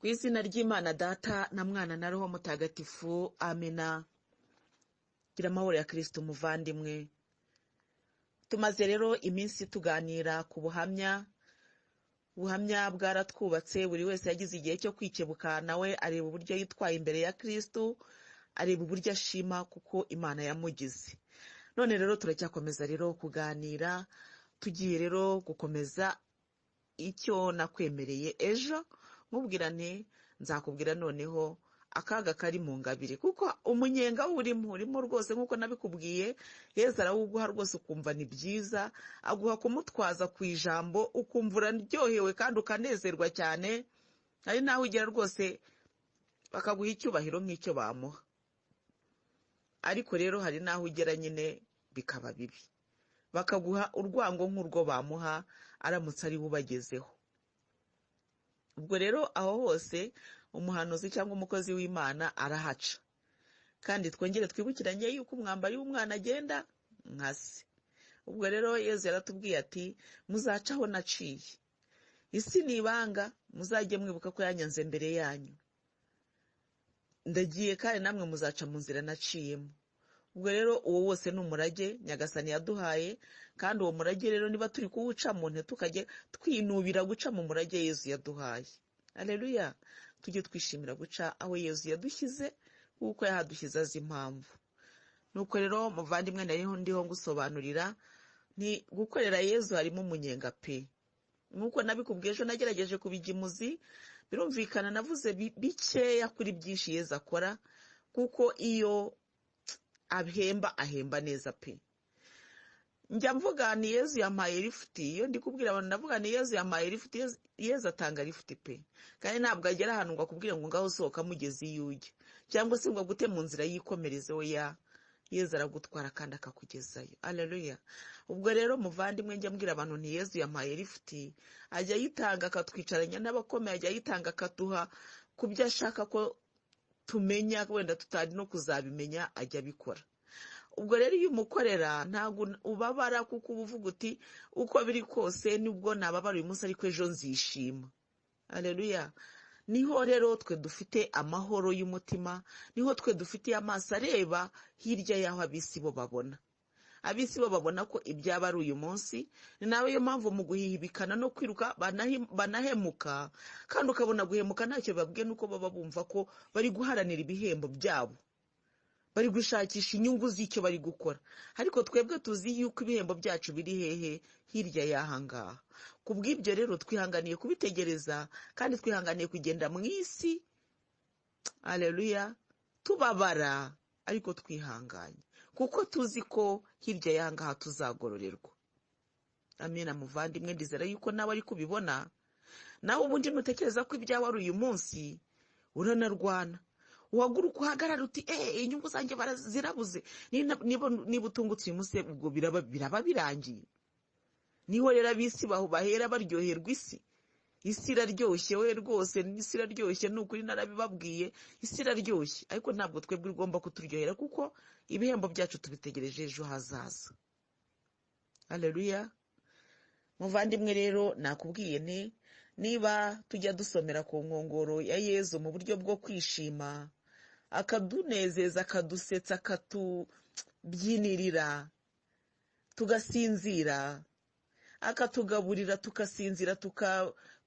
Ku izina ry'Imana Data na Mwana na Roho Mutagatifu, amena. Gira amahoro ya Kristo umuvandimwe. Tumaze rero iminsi tuganira ku buhamya bwaratwubatse. Buri wese yagize igihe cyo kwikebuka, nawe areba uburyo yitwaye imbere ya Kristo, areba uburyo ashima kuko Imana yamugize. None rero turacyakomeza rero kuganira, tugiye rero gukomeza icyo nakwemereye ejo. Nkubwirane nzakubwira noneho akaga kari mu ngabire, kuko umunyenga urimo rwose nk'uko nabikubwiye. Yesu arawuguha rwose ukumva ni byiza, aguha kumutwaza ku ijambo ukumva uraryohewe kandi ukanezerwa cyane. Hari naho ugera rwose bakaguha icyubahiro nk'icyo bamuha, ariko rero hari naho ugera nyine bikaba bibi, bakaguha urwango nk'urwo bamuha aramutse ari bubagezeho. Ubwo rero aho hose umuhanuzi cyangwa umukozi w'Imana arahaca. Kandi twongere twibukiranye yuko umwambari w'umwana agenda nka se. Ubwo rero Yesu yaratubwiye ati, muzacaho naciye. Isi ni ibanga, muzajye mwibuka ko yanyanze mbere yanyu. Ndagiye kandi namwe muzaca mu nzira naciyemo. Ubwo rero uwo wose ni umurage Nyagasani yaduhaye, kandi uwo murage rero niba turi kuwucamo ntitukajye twinubira guca mu murage Yesu yaduhaye. Haleluya! Tujye twishimira guca aho Yesu yadushyize, kuko yahadushyize azi impamvu. Nuko rero muvandimwe, ndiho ngusobanurira, ni gukorera Yesu harimo umunyenga pe. Nuko nabikubwiye ejo, nagerageje kubijya imuzi. Birumvikana navuze bikeya kuri byinshi Yesu akora, kuko iyo ahemba neza pe. Njya mvuga ni Yesu yampaye lifuti. Iyo ndi kubwira abantu ndavuga ni Yesu yampaye lifuti. Yesu atanga lifuti pe. Kandi ntabwo agera ahantu ngo akubwire ngo ngaho sohoka mugezi iyo ujya, cyangwa se ngo agute mu nzira yikomereze. oya, Yesu aragutwara kandi akakugezayo. Haleluya! Ubwo rero muvandimwe, njya mbwira abantu ni Yesu yampaye lifuti. Ajya ayitanga akatwicaranya n'abakomeye, ajya ayitanga akaduha ku byo ashaka ko tumenya, wenda tutari no kuzabimenya, ajya abikora. Ubwo rero iyo umukorera ntabwo ubabara, kuko uba uvuga uti uko biri kose nubwo nababara uyu munsi ariko ejo nzishima. Haleluya! Niho rero twe dufite amahoro y'umutima, niho twe dufitiye amaso areba hirya y'aho ab'isi bo babona. Ab'isi bo babona ko ibyaba ari uyu munsi. Ni nawe yo mpamvu mu guhihibikana no kwiruka banahemuka, kandi ukabona guhemuka ntacyo babwiye, nuko baba bumva ko bari guharanira ibihembo byabo, bari gushakisha inyungu z'icyo bari gukora. Ariko twebwe tuzi yuko ibihembo byacu biri hehe? Hirya y'ahangaha. Ku bw'ibyo rero twihanganiye kubitegereza, kandi twihanganiye kugenda mu isi. Haleluya! Tubabara ariko twihanganye, kuko tuzi ko hirya y'ahangaha tuzagororerwa. Amina muvandimwe, ndizera yuko nawe ari kubibona. Nawe ubundi nutekereza ko ibyawe ari uyu munsi, uranarwana, uhaguruka uhagarara uti inyungu zanjye zirabuze. Niba utungutse uyu munsi, ubwo biraba birangiye. Niho rero ab'isi bahera baryoherwa isi. Isi iraryoshye we rwose, isi iraryoshye, ni ukuri narabibabwiye. Isi iraryoshye, ariko ntabwo twebwe igomba kuturyohera, kuko ibihembo byacu tubitegereje ejo hazaza. Haleluya! Muvandimwe rero nakubwiye niba tujya dusomera ku nkongoro ya Yesu mu buryo bwo kwishima, akadunezeza, akadusetsa, akatubyinirira, tugasinzira, akatugaburira tugasinzira,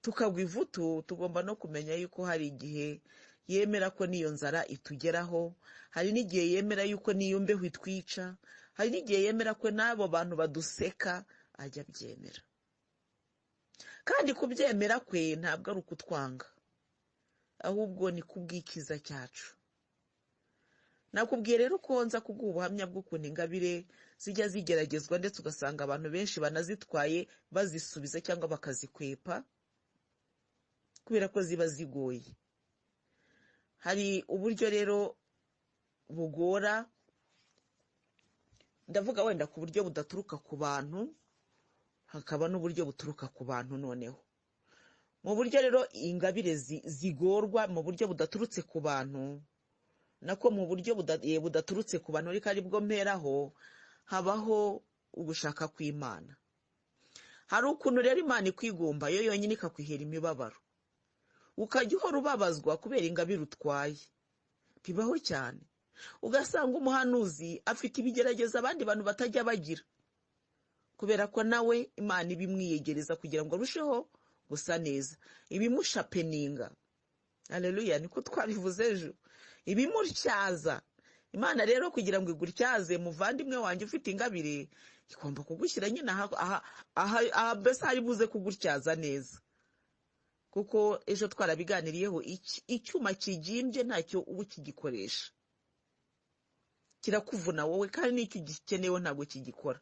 tukagwa ivutu, tugomba no kumenya yuko hari igihe yemera ko n'iyo nzara itugeraho. Hari n'igihe yemera yuko n'iyo mbeho itwica. Hari n'igihe yemera ko n'abo bantu baduseka ajya abyemera. Kandi kubyemera kwe ntabwo ari ukutwanga, ahubwo ni kubw'ikiza cyacu. Nakubwiye rero ko nza kuguha ubuhamya bw'ukuntu ingabire zijya zigeragezwa, ndetse ugasanga abantu benshi banazitwaye bazisubiza cyangwa bakazikwepa kubera ko ziba zigoye. Hari uburyo rero bugora, ndavuga wenda ku buryo budaturuka ku bantu, hakaba n'uburyo buturuka ku bantu. Noneho mu buryo rero ingabire zigorwa mu buryo budaturutse ku bantu, nako mu buryo budaturutse ku bantu ariko ari bwo mperaho, habaho ugushaka kw'Imana. Hari ukuntu rero Imana ikwigomba yo yonyine ikakwihera imibabaro. ukajya uhora ubabazwa kubera ingabire utwaye. Bibaho cyane, ugasanga umuhanuzi afite ibigerageza abandi bantu batajya bagira, kubera ko nawe Imana ibimwiyegereza kugira ngo arusheho gusa neza, ibimushapeninga. Haleluya, niko twabivuze ejo, ibimutyaza. Imana rero kugira ngo igutyaze, muvandimwe wanjye ufite ingabire, igomba kugushyira nyine aha mbese hari buze kugutyaza neza. Kuko ejo twarabiganiriyeho, icyuma kigimbye ntacyo uba ukigikoresha, kirakuvuna wowe, kandi n'icyo gikenewe ntabwo kigikora.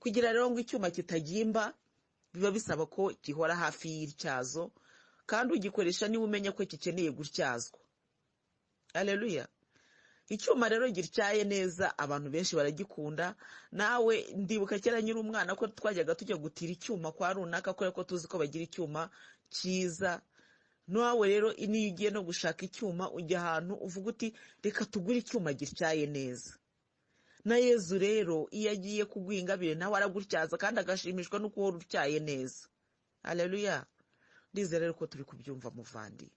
Kugira rero ngo icyuma kitagimba, biba bisaba ko gihora hafi y'ityazo, kandi ugikoresha niba umenya ko gikeneye gutyazwa. Haleluya. Icyuma rero gityaye neza abantu benshi baragikunda. Nawe ndibuka kera nyiri umwana ko twajyaga tujya gutira icyuma kwa runaka, kubera ko tuzi ko bagira icyuma cyiza. Nawe rero niyo ugiye no gushaka icyuma, ujya ahantu uvuga uti reka tugure icyuma gityaye neza. Na Yezu rero iyo agiye kuguha ingabire nawe aragutyaza, kandi agashimishwa no kuba utyaye neza. Haleluya. Ndizera rero ko turi kubyumva muvandi,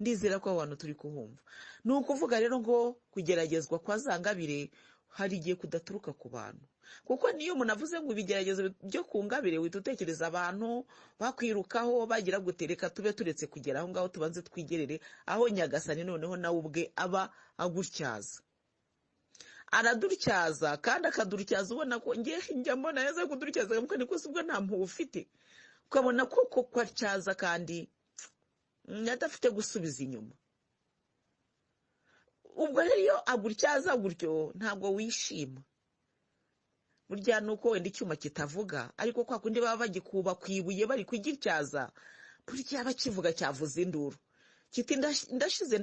ndizera ko abantu turi kuhumva. Ni ukuvuga rero ngo kugeragezwa kwa za ngabire hari igihe kudaturuka ku bantu, kuko niyo umuntu avuze ngo ibigeragezo byo ku ngabire, wita utekereza abantu bakwirukaho bagira gutereka. Tube turetse kugera aho ngaho, tubanze twigerere aho Nyagasani noneho nawe ubwe aba agutyaza. Aradutyaza kandi akadutyaza ubona ko njya mbona neza kudutyaza, kuko niko sibwo nta mpuhwe ufite, ukabona ko atyaza kandi adafite gusubiza inyuma. Ubwo rero iyo agutyaza gutyo ntabwo wishima. Burya nuko wenda icyuma kitavuga, ariko kwa kundi baba bagikuba ku ibuye bari kugityaza, burya bakivuga cyavuza induru kiti ndashize.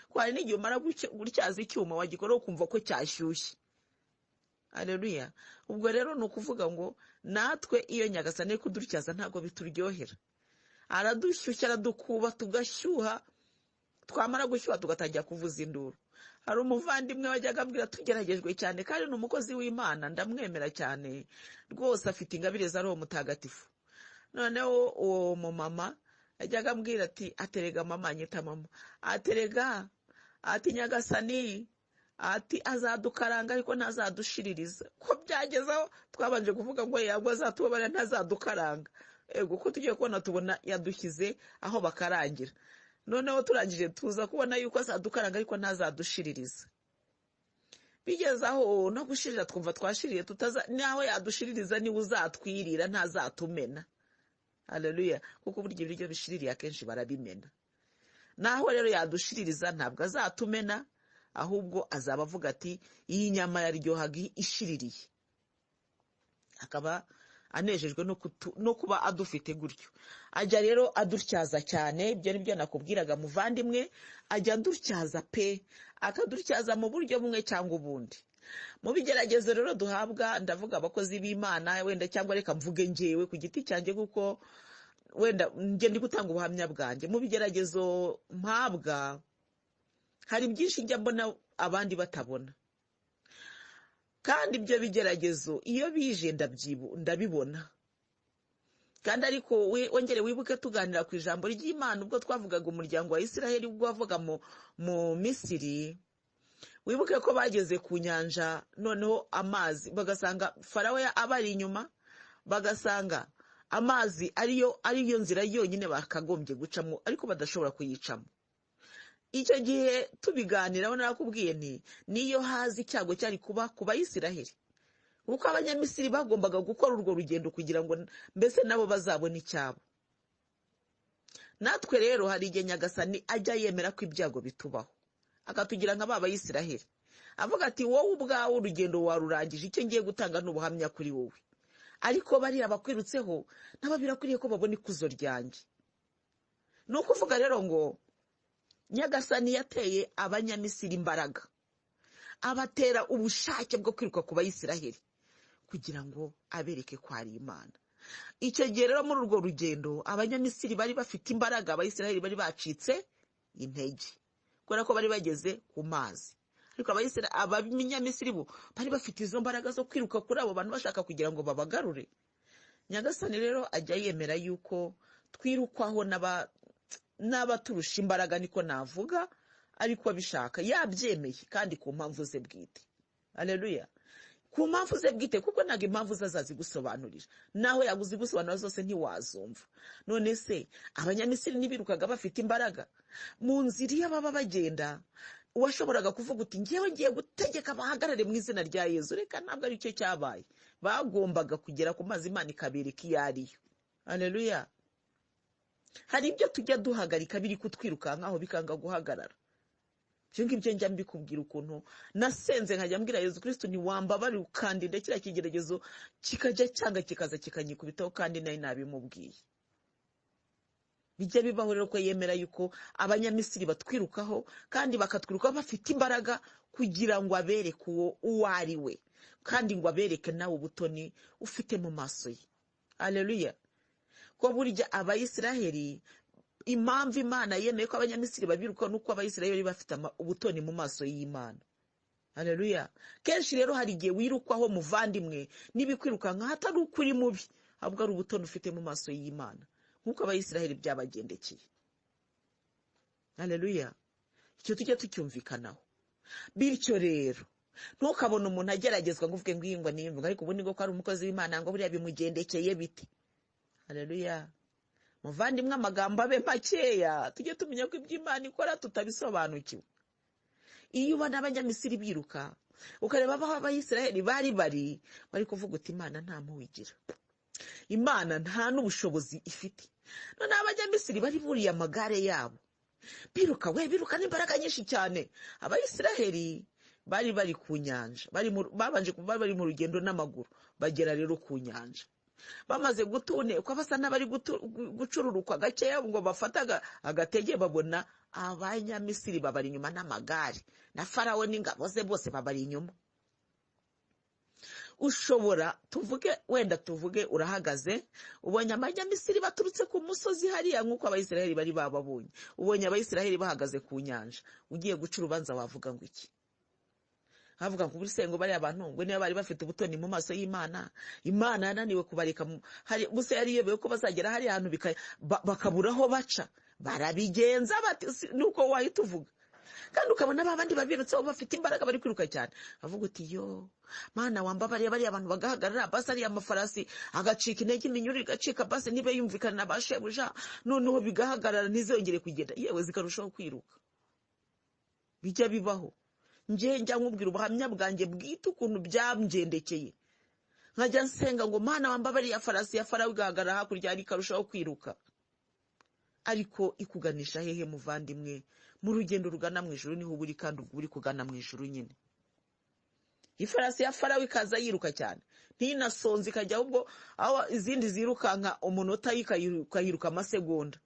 Kwari n'igihe umara gutyaza icyuma wagikora ukumva ko cyashyushye. Haleluya. Ubwo rero ni ukuvuga ngo natwe iyo Nyagasani ari kudutyaza ntabwo bituryohera. Aradushyushya, aradukuba tugashyuha, twamara gushyuha tugatangira kuvuza induru. Hari umuvandimwe wajyaga ambwira, tugeragejwe cyane kandi ni umukozi w'Imana, ndamwemera cyane rwose, afite ingabire za Roho Mutagatifu. Noneho uwo mumama yajyaga ambwira ati, aterega mama, anyita mama, aterega ati Nyagasani ati azadukaranga ariko ntazadushiririza. Ko byagezeho twabanje kuvuga ngo yabwo azatubabarira ntazadukaranga. Ego ko tugiye kubona tubona yadushyize aho bakarangira. Noneho turangije tuza kubona yuko azadukaranga ariko ntazadushiririza. Bigeze aho no gushirira twumva twashiriye, naho yadushiririza niwe uzatwirira, ntazatumena. Haleluya. Kuko burya ibiryo bishiririye akenshi barabimena. Naho rero yadushiririza ntabwo azatumena, ahubwo azaba avuga ati iyi nyama yaryohaga ishiririye. Akaba anejejwe no kuba adufite gutyo. Ajya rero adutyaza cyane. Ibyo nibyo nakubwiraga muvandimwe, ajya adutyaza pe, akadutyaza mu buryo bumwe cyangwa ubundi. Mu bigeragezo rero duhabwa, ndavuga abakozi b'Imana wenda, cyangwa reka mvuge njyewe ku giti cyanjye, kuko wenda njye ndi gutanga ubuhamya bwanjye. Mu bigeragezo mpabwa hari byinshi njya mbona abandi batabona, kandi ibyo bigeragezo iyo bije ndabibona. Kandi ariko wongere wibuke tuganira ku ijambo ry'Imana ubwo twavugaga umuryango wa Isiraheli ubwo wavuga mu Misiri. Wibuke ko bageze ku nyanja, noneho amazi bagasanga Farawo abari inyuma, bagasanga amazi ariyo nzira yonyine bakagombye gucamo, ariko badashobora kuyicamo. Icyo gihe tubiganiraho narakubwiye nti niyo hazi icyago cyari kuba ku Bayisiraheli, kuko Abanyamisiri bagombaga gukora urwo rugendo kugira ngo mbese nabo bazabone icyabo. Natwe rero hari igihe Nyagasani ajya yemera ko ibyago bitubaho, akatugira nka Bayisiraheli, avuga ati wowe ubwawe urugendo warurangije, icyo ngiye gutanga n'ubuhamya kuri wowe, ariko bariya bakwirutseho nabo birakwiriye ko babona ikuzo ryanjye. Ni ukuvuga rero ngo Nyagasani yateye Abanyamisiri imbaraga, abatera ubushake bwo kwiruka ku Bayisiraheli kugira ngo abereke ko ari Imana. Icyo gihe rero muri urwo rugendo Abanyamisiri bari bafite imbaraga, Abayisiraheli bari bacitse intege kubera ko bari bageze ku mazi. Ariko Abanyamisiri bo bari bafite izo mbaraga zo kwiruka kuri abo bantu bashaka kugira ngo babagarure. Nyagasani rero ajya yemera yuko twirukwaho n'abaturusha imbaraga niko navuga, ariko abishaka yabyemeye kandi ku mpamvu ze bwite. Haleluya. Ku mpamvu ze bwite, kuko ntabwo impamvu ze azazigusobanurira, naho yaguzigusobanura zose ntiwazumva. None se abanyamisiri ntibirukaga bafite imbaraga? Mu nzira iyo baba bagenda, uwashoboraga kuvuga uti ngewe ngiye gutegeka bahagarare mu izina rya Yesu, reka ntabwo ari cyo cyabaye. Bagombaga kugera ku mazi Imana ikabereka iyo ariyo. Haleluya. Hari ibyo tujya duhagarika biri kutwirukankaho bikanga guhagarara. Ibyo ngibyo njya mbikubwira ukuntu nasenze nkajya mbwira Yesu Kristo ntiwambabare ukandinde kiriya kigeragezo kikajya cyanga kikaza kikanyikubitaho kandi nari nabimubwiye. Bijya bibaho rero ko yemera yuko abanyamisiri batwirukaho kandi bakatwirukaho bafite imbaraga kugira ngo abereke uwo ari we, kandi ngo abereke nawe ubutoni ufite mu maso ye. Haleluya. Ko burya Abayisiraheli, impamvu Imana yemeye ko abanyamisiri babiruka nuko Abayisiraheli bafite ubutoni mu maso y'Imana. Haleluya. Kenshi rero hari igihe wirukwaho muvandimwe n'ibikwirukanka hatari ukuri mubi, ahubwo ari ubutoni ufite mu maso y'Imana, nkuko Abayisiraheli byabagendekeye. Haleluya. Icyo tujya tucyumvikanaho. Bityo rero ntukabona umuntu ageragezwa ngo uvuge ngo iyi ngo niyumva, ariko ubundi ngo ko ari umukozi w'Imana ngo buriya bimugendekeye biti. Haleluya. Muvandimwe, amagambo abe makeya, tujye tumenya ko iby'Imana ikora tutabisobanukiwe. Iyo ubona abanyamisiri biruka ukareba aho Abayisiraheli bari kuvuga uti Imana nta mpuhwe igira, Imana nta n'ubushobozi ifite. None abanyamisiri bari buriye amagare yabo biruka n'imbaraga nyinshi cyane. Abayisiraheli bari ku nyanja, babanje kuba bari mu rugendo n'amaguru, bagera rero ku nyanja. Bamaze gutunekwa basa n'abari gucururukwa gakeya ngo bafataga agatege, babona abanyamisiri babari inyuma n'amagare, na Farawo n'ingabo ze bose babari inyuma. Ushobora tuvuge urahagaze, ubonye abanyamisiri baturutse ku musozi hariya nk'uko Abayisiraheli bari bababonye, ubonye Abayisiraheli bahagaze ku nyanja, ugiye guca urubanza wavuga ngo iki? Havuga ngo ngo bari abantu ngo niba bari bafite ubutoni mu maso y'Imana, Imana yananiwe kubareka buse yariyobeye ko bazagera hari ahantu bakabura aho baca, barabigenza bati nuko wahita uvuga. Kandi ukabona babandi babirutseho bafite imbaraga bari kwiruka cyane, avuga uti yo Mana wambabariye, bari abantu bagahagarara, basi ari amafarasi agacika intege, iminyururu igacika, basi nibe yumvikana na bashebuja, noneho bigahagarara ntizongere kugenda, yewe zikarushaho kwiruka. Bijya bibaho. Njya nkubwira ubuhamya bwanjye bwite ukuntu byamgendekeye, nkajya nsenga ngo Mana wambabariye, farasi ya Farawo igahagarara hakurya ari karushaho kwiruka. Ariko ikuganisha hehe muvandimwe? Mu rugendo rugana mu ijuru niho buri, kandi ubwo uri kugana mu ijuru nyine. Ifarasi ya Farawo ikaza yiruka cyane, ntinasonze, ikajya ahubwo aho izindi zirukanka umunota ikayiruka amasegonda.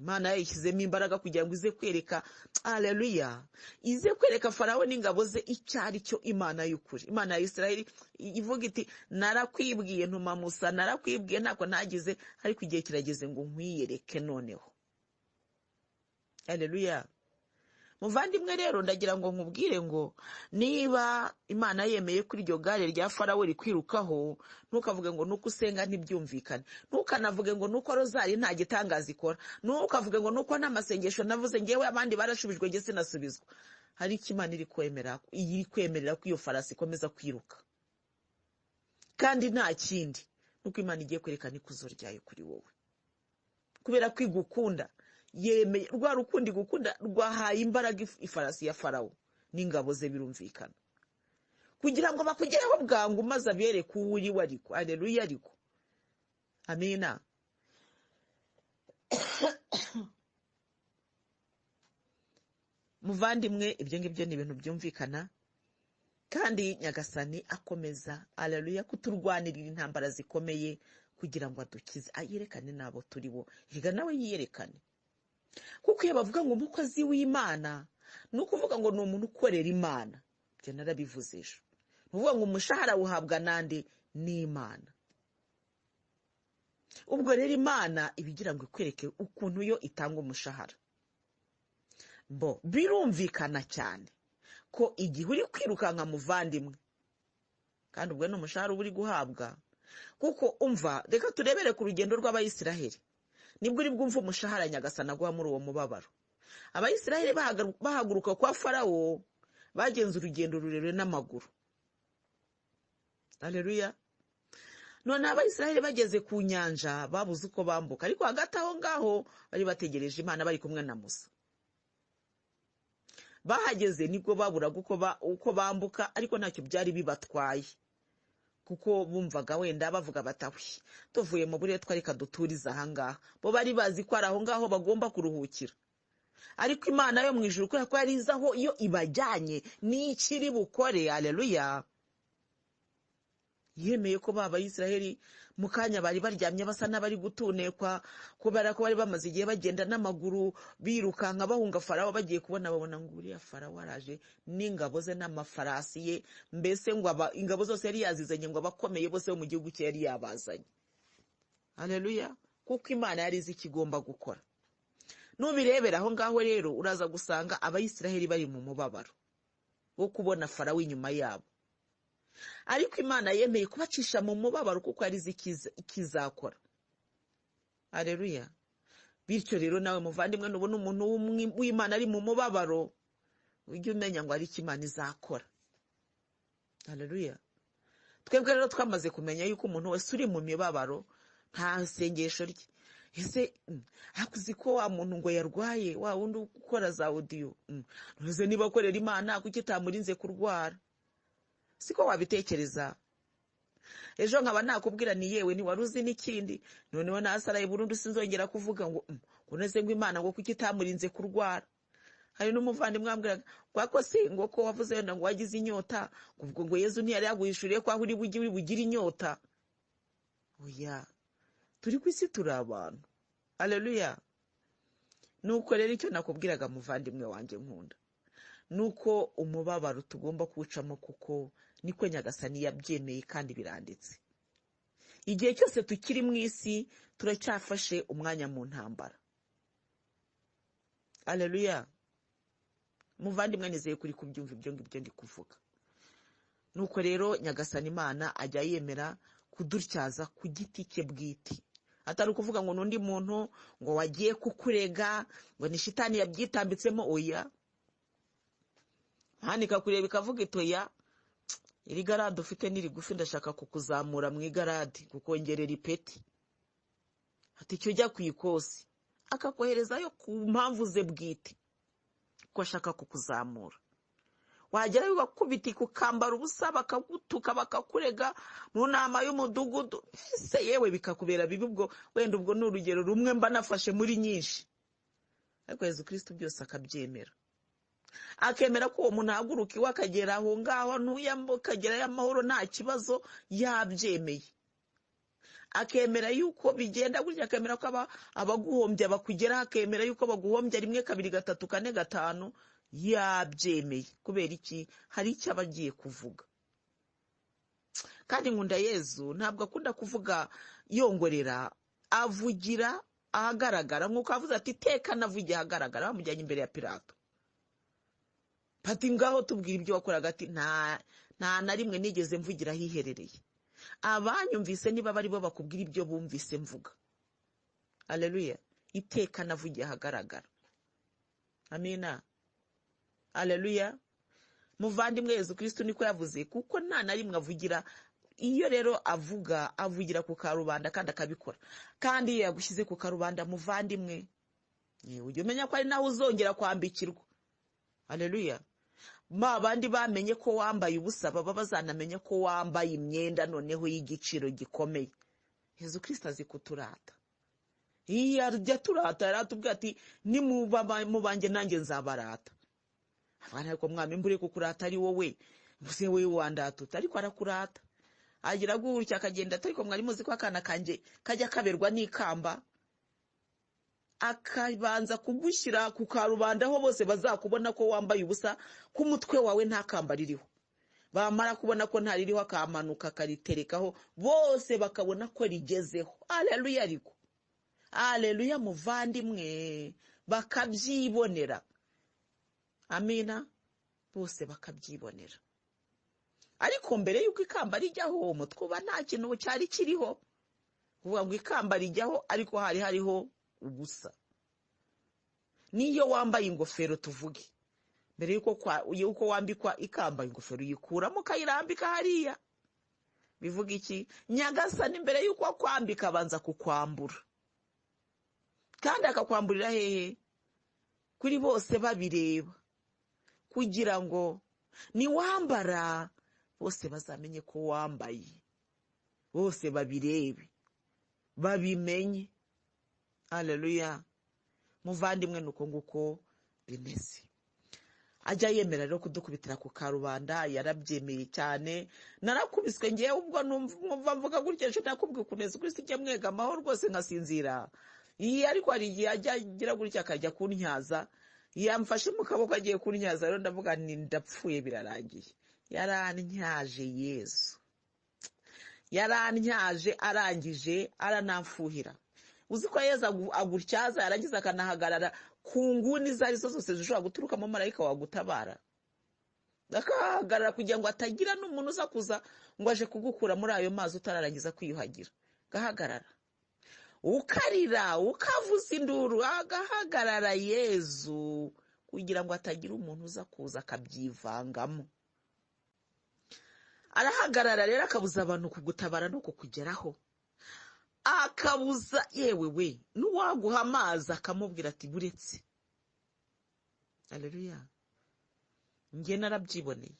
Imana yayishyizemo imbaraga kugira ngo ize kwereka, haleluya, ize kwereka Farawo n'ingabo ze icyo ari cyo Imana y'ukuri. Imana ya Isiraheli ivuga iti narakwibwiye ntuma Musa, narakwibwiye ntako nagize, ariko igihe kirageze ngo nkwiyereke noneho. Haleluya. Muvandimwe rero ndagira ngo nkubwire ngo niba Imana yemeye kuri iryo gare rya Farawo rikwirukaho, ntukavuge ngo nuko usenga ntibyumvikane, ntukanavuge ngo nuko rozari nta gitangaza ikora, ntukavuge ngo nuko n'amasengesho navuze ngewe abandi barashubijwe nge sinasubizwa. Hari icyo Imana iri kwemerera ko iyo farasi ikomeza kwiruka, kandi nta kindi, nuko Imana igiye kwerekana ikuzo ryayo kuri wowe, kubera ko igukunda. Yemeye rwa rukundi gukunda rwahaye imbaraga ifarasi ya Farawo n'ingabo ze, birumvikana, kugira ngo bakugereho bwangu maze abereke uwo uri we ariko. Haleluya. Ariko amina. Muvandimwe, ibyo ngibyo ni ibintu byumvikana, kandi Nyagasani akomeza, haleluya, kuturwanirira intambara zikomeye kugira ngo adukize, ayerekane n'abo turi bo, higa nawe yiyerekane. Kuko iyo bavuga ngo umukozi w'Imana, ni ukuvuga ngo ni umuntu ukorera Imana. Ibyo narabivuze ejo. Ni ukuvuga ngo umushahara uhabwa nande? N'Imana. Ubwo rero Imana ibigira ngo ikwereke ukuntu yo itanga umushahara. Birumvikana cyane ko igihe uri kwirukanka muvandimwe, kandi ubwo n'umushahara uba uri guhabwa. Kuko umva, reka turebere ku rugendo rw'Abayisiraheli. nibwo uri bwumva umushahara nyagasani aguha muri uwo mubabaro. Abayisiraheli bahaguruka kwa Farawo bagenze urugendo rurerure n'amaguru. Haleluya. None Abayisiraheli bageze ku nyanja babuze uko bambuka, ariko hagati aho ngaho bari bategereje Imana bari kumwe na Musa. Bahageze nibwo baburaga uko bambuka, ariko ntacyo byari bibatwaye, kuko bumvaga wenda bavuga batahwi tuvuye mu buretwa reka duturiza aha ngaha. Bo bari bazi ko ari aho ngaho bagomba kuruhukira, ariko Imana yo mu ijuru kubera ko yari izi aho iyo ibajyanye n'iki iri bukore. Haleluya. Yemeye ko Abayisiraheli mu kanya bari baryamye basa n'abari gutunekwa, kubera ko bari bamaze igihe bagenda n'amaguru birukanka bahunga Farawo. Bagiye babona ngo uriya Farawo araje n'ingabo ze n'amafarasi ye, mbese ngo ingabo zose yari yazizanye, ngo abakomeye bose bo mu gihugu cye yari yabazanye. Haleluya. Kuko Imana yari izi ikigomba gukora. Nubirebera aho ngaho rero uraza gusanga Abayisiraheli bari mu mubabaro wo kubona Farawo inyuma yabo, ariko Imana yemeye kubacisha mu mubabaro kuko yari izi ikizakora. Haleluya. Bityo rero nawe muvandimwe, nubona umuntu w'Imana ari mu mubabaro, ujye umenya ngo ari iki Imana izakora. Haleluya. Twebwe rero twamaze kumenya yuko umuntu wese uri mu mibabaro nta sengesho rye. Ese hakuzi ko wa muntu ngo yarwaye, wa wundi ukora za audio, ntuze niba akorera Imana kuki itamurinze kurwara? Siko wabitekereza? Ejo nkaba nakubwira ni yewe ni waruzi n'ikindi, noneho nasaraye burundu sinzongera kuvuga ngo uneze ngo Imana ngo kuki itamurinze kurwara. Hari n'umuvandimwe ambwira kwako se ngo ko wavuze wenda ngo wagize inyota, kuvuga ngo Yezu ntiyari yaguhishuriye ko aho uri bugira inyota. Oya, turi ku isi turi abantu. Haleluya. Nuko rero icyo nakubwiraga muvandimwe wanjye nkunda, nuko umubabaro tugomba kuwucamo, kuko niko Nyagasani yabyemeye kandi biranditse. Igihe cyose tukiri mu isi turacyafashe umwanya mu ntambara. Haleluya. Muvandimwe nizeye kuri kubyumva ibyo ngibyo ndi kuvuga. Nuko rero Nyagasani Imana ajya yemera kudutyaza ku giti cye bwite, atari ukuvuga ngo n'undi muntu ngo wagiye kukurega ngo ni shitani yabyitambitsemo. Oya, hanika kureba ikavuga itoya, iri garade ufite niri gufi ndashaka kukuzamura mu igarade, kukongerera ipeti. Ati cyo jya ku ikosi, akakoherezayo ku mpamvu ze bwite, ko ashaka kukuzamura. Wagera ugakubiti kukambara ubusa, bakagutuka bakakurega mu nama y'umudugudu, ese yewe bikakubera bibi. Ubwo wenda ubwo ni urugero rumwe mba nafashe muri nyinshi, ariko Yezu Kristo byose akabyemera, akemera ko uwo muntu ahaguruka iwe akagera aho ngaho ntuyambuka akagerayo amahoro nta kibazo, yabyemeye. Akemera yuko bigenda gutya, akemera ko abaguhombya bakugeraho, akemera yuko baguhombya 1 2 3 4 5, yabyemeye. Kubera iki? Hari icyo abagiye kuvuga. Kandi nkunda Yezu, ntabwo akunda kuvuga yongorera, avugira ahagaragara, nk'uko avuze ati teka navugiye ahagaragara, bamujyanye imbere ya Pilato. Pati ngaho tubwira ibyo wakoraga. Ati nta na rimwe nigeze mvugira hiherereye, abanyumvise niba bari bo bakubwira ibyo bumvise mvuga. Haleluya. Iteka navugiye ahagaragara. Amina. Haleluya. Muvandimwe, Yezu Kristo niko yavuze, kuko nta na rimwe avugira. Iyo rero avugira ku karubanda kandi akabikora, kandi iyo yagushyize ku karubanda muvandimwe, ujye umenya ko ari nawe uzongera kwambikirwa. Haleluya. Bandi bamenye ko wambaye ubusa baba bazanamenye ko wambaye imyenda noneho y'igiciro gikomeye. Yezu Kristo azi kuturata. Iyo arya turata, yaratubwira ati ni mubanjye nanjye nzabarata. Abana ko mwami mbure kukurata ari wowe, mbuse wowe wandatuta, ariko arakurata. Agira gutya akagenda, ariko mwari muzi ko akana kanje kajya kaberwa n'ikamba, akabanza kugushyira ku karubanda aho bose bazakubona ko wambaye ubusa, ku mutwe wawe nta kamba ririho. Bamara kubona ko nta ririho, akamanuka akariterekaho, bose bakabona ko rigezeho. Haleluya. Ariko haleluya muvandimwe, bakabyibonera. Amina. Bose bakabyibonera. Ariko mbere yuko ikamba rijyaho, umutwe uba nta kintu cyari kiriho. Kuvuga ngo ikamba rijyaho, ariko hariho ubusa. Niyo wambaye ingofero tuvuge, mbere yuko wambikwa ikamba, ingofero uyikuramo ukayirambika hariya. Bivuga iki? Nyagasani mbere yuko akwambika abanza kukwambura, kandi akakwamburira hehe? Kuri bose babireba, kugira ngo niwambara bose bazamenye ko wambaye, bose babirebe babimenye. Haleluya. Muvandimwe nuko nguko bimeze. Ajya yemera rero kudukubitira ku karubanda, yarabyemeye cyane. Narakubiswe ngiye ubwo numva mvuga gutya, ejo nakubwiye ukuneza kuri sijya mwega amahoro rwose nkasinzira. Ariko hari igihe ajya agira gutya akajya kuntyaza, yamfashe mu kaboko agiye kuntyaza, rero ndavuga ni ndapfuye birarangiye. Yarantyaje Yesu, yarantyaje, arangije aranamfuhira. Uzi ko Yesu agutyaza yarangiza akanahagarara ku nguni izo arizo zose zishobora guturuka mu marayika wagutabara, akahagarara kugira ngo atagira n'umuntu uza kuza ngo aje kugukura muri ayo mazi utararangiza kwiyuhagira. Gahagarara ukarira ukavuza induru, agahagarara Yesu kugira ngo atagira umuntu uza kuza akabyivangamo. Arahagarara rero akabuza abantu kugutabara no kukugeraho, akabuza yewe we n'uwaguha amazi akamubwira ati buretse. Haleluya. Nge narabyiboneye.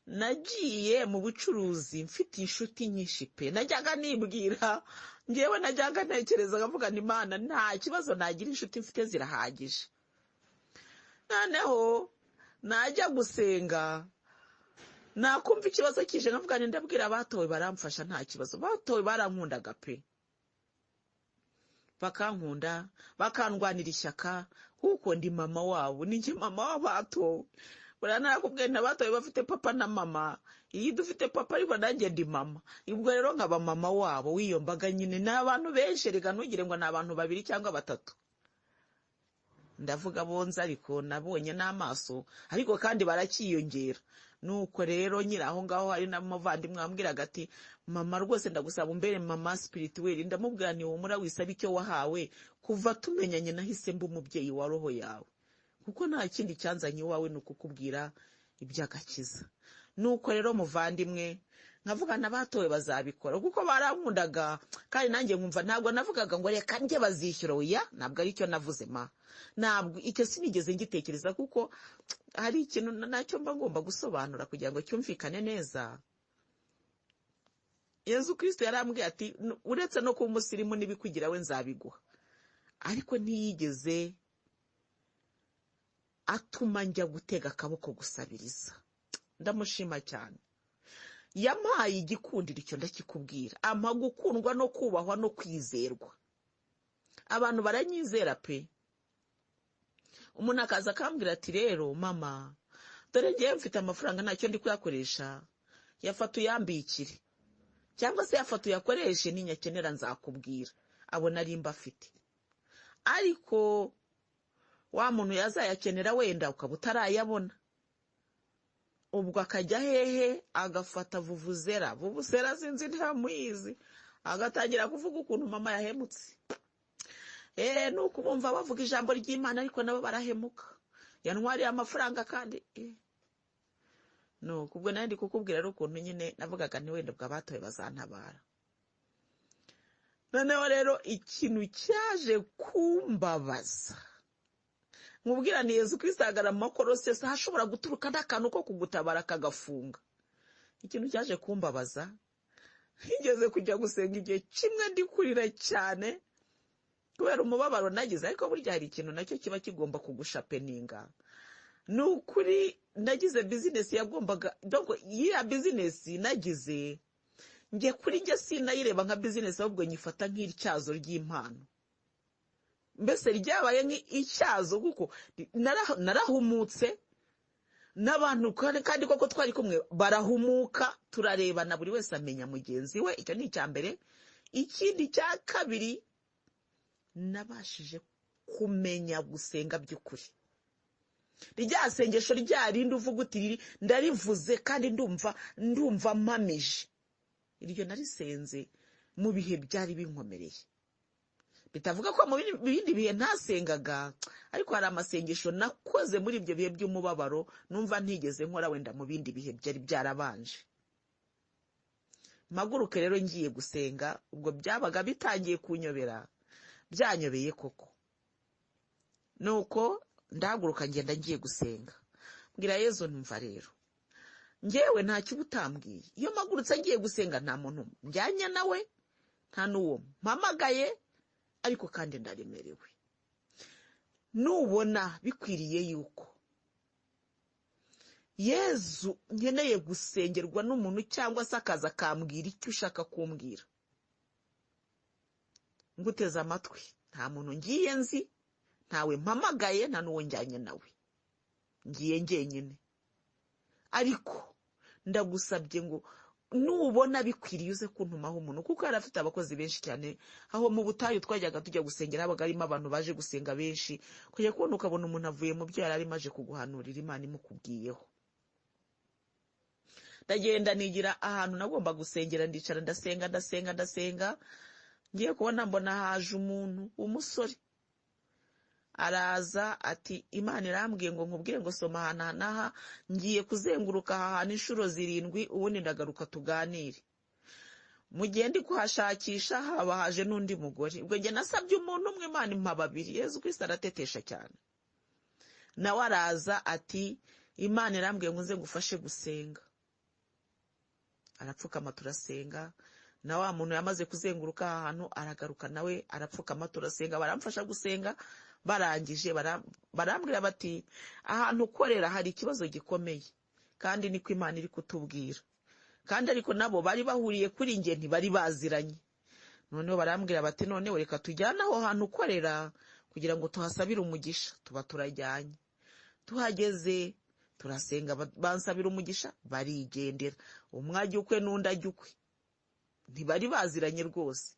Nagiye mu bucuruzi mfite inshuti nyinshi pe, najyaga nibwira, ngewe najyaga ntekereza ngavuga ni Imana nta kibazo nagira, inshuti mfite zirahagije. Noneho najya gusenga, nakumva ikibazo kije ngavuga ni ndabwira abatowe baramfasha, nta kibazo. Batowe barankundaga pe, bakankunda bakandwanira ishyaka kuko ndi mama wabo, ninjye mama w'abatowe. Narakubwiye n'abatowe bafite papa na mama, iyi dufite papa ariko nanjye ndi mama. Ubwo rero nkaba mama wabo w'iyo mbaga nyine. N'abantu benshi, reka ntugire ngo ni abantu 2 cyangwa 3, ndavuga bonza ariko nabonye n'amaso, ariko kandi barakiyongera. Nuko rero nyira aho ngaho hari n'amuvandimwe wambwiraga ati mama rwose ndagusaba umbere mama spirituel. Ndamubwira ni humura wisaba icyo wahawe, kuva tumenyanye nahise mba umubyeyi wa roho yawe, kuko nta kindi cyanzanye iwawe ni ukukubwira iby'agakiza. Nuko rero muvandimwe nkavuga n'abatowe bazabikora kuko barankundaga, kandi nanjye nkumva ntabwo navugaga ngo reka njye bazishyura. Oya, ntabwo ari cyo navuze ntabwo icyo sinigeze ngitekereza, kuko hari ikintu nacyo mba ngomba gusobanura kugira ngo cyumvikane neza. Yesu Kristo yarambwiye ati uretse no kuba umusirimu n'ibikugira we nzabiguha, ariko ntiyigeze atuma njya gutega akaboko gusabiriza. Ndamushima cyane. Yampaye igikundiro, icyo ndakikubwira, ampa gukundwa no kubahwa no kwizerwa. Abantu baranyizera pe. Umuntu akaza akambwira ati rero mama, dore ngiye mfite amafaranga ntacyo ndi kuyakoresha, yafata uyambikire, cyangwa se yafata uyakoreshe ninyakenera nzakubwira. Abo nari mbafite. Ariko wa muntu yazayakenera wenda ukaba utarayabona, ubwo akajya hehe agafata vuvuzera sinzi ntamuyizi, agatangira kuvuga ukuntu mama yahemutse. Nuko bumva bavuga ijambo ry'Imana ariko nabo barahemuka, yantwariye amafaranga kandi nuko ubwo nandi kukubwira rero ukuntu nyine navugaga ni wenda bw'abatoye bazantabara. Noneho rero ikintu cyaje kumbabaza, nkubwira ni Yesu Kristo ahagarara mu makorosesi hashobora guturuka n'akantu ko kugutabara kagafunga. Ikintu cyaje kumbabaza, ntigeze kujya gusenga igihe kimwe ndi kurira cyane kubera umubabaro nagize, ariko burya hari ikintu nacyo kiba kigomba kugushapeninga. Ni ukuri nagize business yagombaga, donc iya business nagize ngiye kuri njye sinayireba nka business, ahubwo nyifata nk'icyazo ry'impano. Mbese ryabaye nk'icyazo kuko narahumutse n'abantu, kandi koko twari kumwe barahumuka, turarebana buri wese amenya mugenzi we. Icyo ni icya mbere. Ikindi cya kabiri, nabashije kumenya gusenga by'ukuri. Rya sengesho ryarindi uvuga uti ndarivuze kandi ndumva mpamije, iryo narisenze mu bihe byari binkomereye. bitavuga ko mu bindi bihe ntasengaga, ariko hari amasengesho nakoze muri ibyo bihe by'umubabaro numva ntigeze nkora wenda mu bindi bihe byari byarabanje. Mpaguruke rero ngiye gusenga, ubwo byabaga bitangiye kunyobera, byanyobeye koko. Nuko ndahaguruka ngenda ngiye gusenga, mbwira Yezu numva rero njyewe ntacyo ubutambwiye, iyo mpagurutse ngiye gusenga nta muntu njyanye nawe, nta n'uwo mpamagaye, ariko kandi ndaremerewe. Nubona bikwiriye yuko Yezu nkeneye gusengerwa n'umuntu cyangwa se akaza akambwira icyo ushaka kumbwira, nguteze amatwi. Nta muntu ngiye nzi, ntawe mpamagaye, nta n'uwo njyanye nawe, ngiye njyenyine. Ariko ndagusabye ngo nubona bikwiriye uze kuntumaho umuntu, kuko yari afite abakozi benshi cyane. Aho mu butayu twajyaga tujya gusengera habaga harimo abantu baje gusenga benshi, kujya kubona ukabona umuntu avuye mu byo yari arimo aje kuguhanurira Imana imukubwiyeho. Ndagenda nigira ahantu nagomba gusengera, ndicara ndasenga. Ngiye kubona mbona haje umuntu w'umusore, araza ati Imana irambwiye ngo nkubwire ngo soma ahantu n'aha, ngiye kuzenguruka aha hantu inshuro 7, ubundi ndagaruka tuganire. Mu gihe ndi kuhashakisha haba haje n'undi mugore, ubwo njye nasabye umuntu umwe, Imana impa 2. Yezu Kristo aratetesha cyane. Nawe araza ati Imana irambwiye ngo nze ngufashe gusenga. Arapfukama turasenga, na wa muntu yamaze kuzenguruka aha hantu aragaruka nawe arapfukama turasenga, baramfasha gusenga. Barangije barambwira bati ahantu ukorera hari ikibazo gikomeye, kandi niko Imana iri kutubwira. Kandi ariko nabo bari bahuriye kuri njye, ntibari baziranye. Noneho barambwira bati noneho reka tujyane aho hantu ukorera kugira ngo tuhasabire umugisha. Tuba turajyanye, tuhageze turasenga, bansabira umugisha, barigendera. Umwe ajya ukwe n'undi ajya ukwe, ntibari baziranye rwose.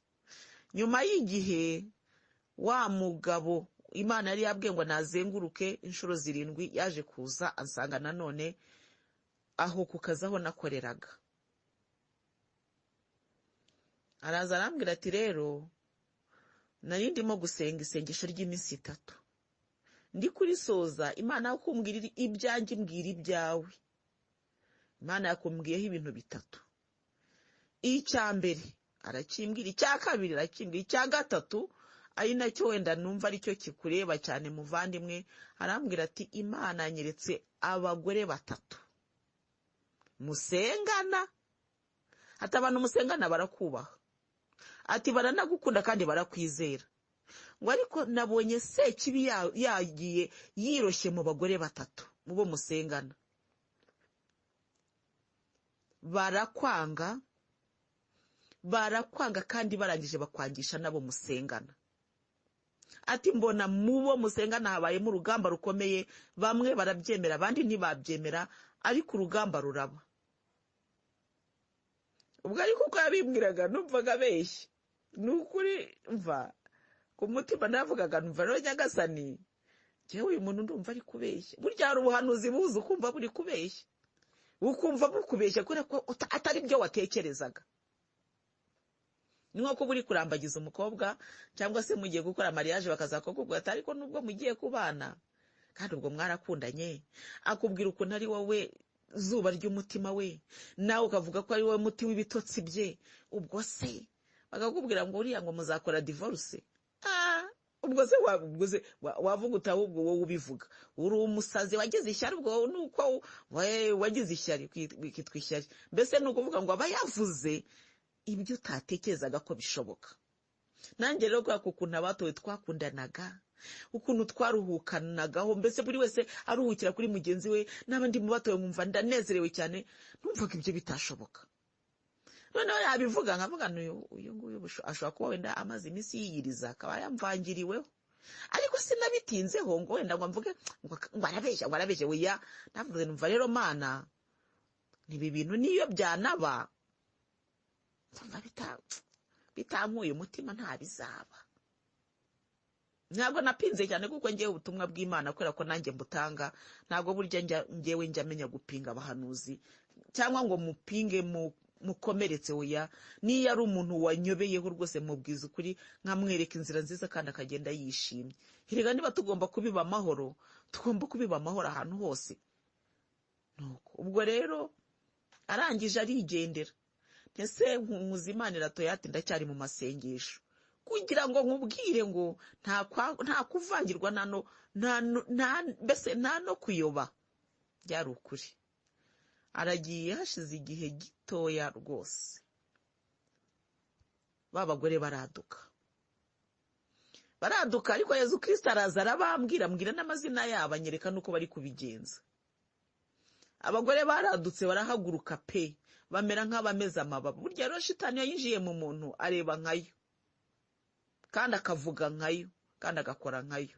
Nyuma y'igihe wa mugabo Imana yari yabwiye ngo nazenguruke inshuro 7 yaje kuza ansanga nanone aho kukazaho nakoreraga. Araza arambwira ati rero nari ndimo gusenga isengesho ry'iminsi 3, ndi kurisoza Imana yakumbwira ibyanjye mbwira ibyawe. Imana yakumbwiyeho ibintu 3. Icya mbere arakimbwira, icya kabiri arakimbwira, icya gatatu ari nacyo wenda numva aricyo kikureba cyane muvandimwe, arambwira ati Imana yanyeretse abagore 3 musengana, ati abantu musengana barakubaha, ati baranagukunda kandi barakwizera. Ngo ariko nabonye Sekibi yagiye yiroshye mu bagore 3 mu bo musengana, barakwanga kandi barangije bakwangisha nabo musengana. Ati mbona mubo musengana habayemo urugamba rukomeye, bamwe barabyemera abandi ntibabyemera, ariko urugamba ruraba. Ubwo ariko uko yabimbwiraga numvaga abeshya, nukuri mva ku mutima navugaga numva rero Nyagasani, jewe uyu muntu ndumva ari kubeshya. Burya hari ubuhanuzi buza ukumva buri kubeshya, ukumva bukubeshya kubera ko atari byo watekerezaga. Ni nko kuba uri kurambagiza umukobwa cyangwa se mugiye gukora mariage bakazakubwira ati ariko nubwo mugiye kubana kandi ubwo mwarakundanye, akubwira ukuntu ari wowe zuba ry'umutima we, nawe ukavuga ko ari wowe muti w'ibitotsi bye. Ubwo se bakakubwira ngo uriya ngo muzakora divorce. Ubwo se wavuga utahubwo wowe ubivuga uri umusazi wagize ishyari. Ubwo nuko wagize ishyari kwitwa ishyari, mbese nukuvuga ngo aba yavuze ibyo utatekerezaga ko bishoboka. Nanjye rero kwa kukuntu abatowe twakundanaga, ukuntu twaruhukanagaho, mbese buri wese aruhukira kuri mugenzi we, n'abandi mu batowe nkumva ndanezerewe cyane, numvaga ibyo bitashoboka. Noneho yabivuga nkavuga uyu nguyu ashobora kuba wenda amaze iminsi yiyiriza akaba yamvangiriweho, ariko sinabitinzeho ngo wenda ngo mvuge ngo arabeshya weya. Navuze numva rero Mana, nibi bintu niyo byanaba bitankuye umutima nta bizaba. Ntabwo napinze cyane kuko ngiye ubutumwa bw'Imana kubera ko nanjye mbutanga. Ntabwo burya ngewe njya menya gupinga abahanuzi cyangwa ngo mupinge mukomeretse oya, niyo ari umuntu wanyobeyeho rwose mubwiza ukuri nkamwereka inzira nziza kandi akagenda yishimye. Erega niba tugomba kubiba amahoro, tugomba kubiba amahoro ahantu hose. Ubwo rero arangije arigendera. Ese nkuzimanira Toyati ndacyari mu masengesho kugira ngo nkubwire ngo nta kuvangirwa mbese nta no kuyoba. Byari ukuri. Aragiye hashize igihe gitoya rwose, babagore baraduka ariko Yezu Kristo araza arabambwira, mbwira n'amazina yabo, anyereka nuko bari kubigenza. Abagore baradutse barahaguruka pe, bamera nk'abameze amababa. Burya rero shitani yinjiye mu muntu areba nkayo kandi akavuga nkayo kandi agakora nkayo.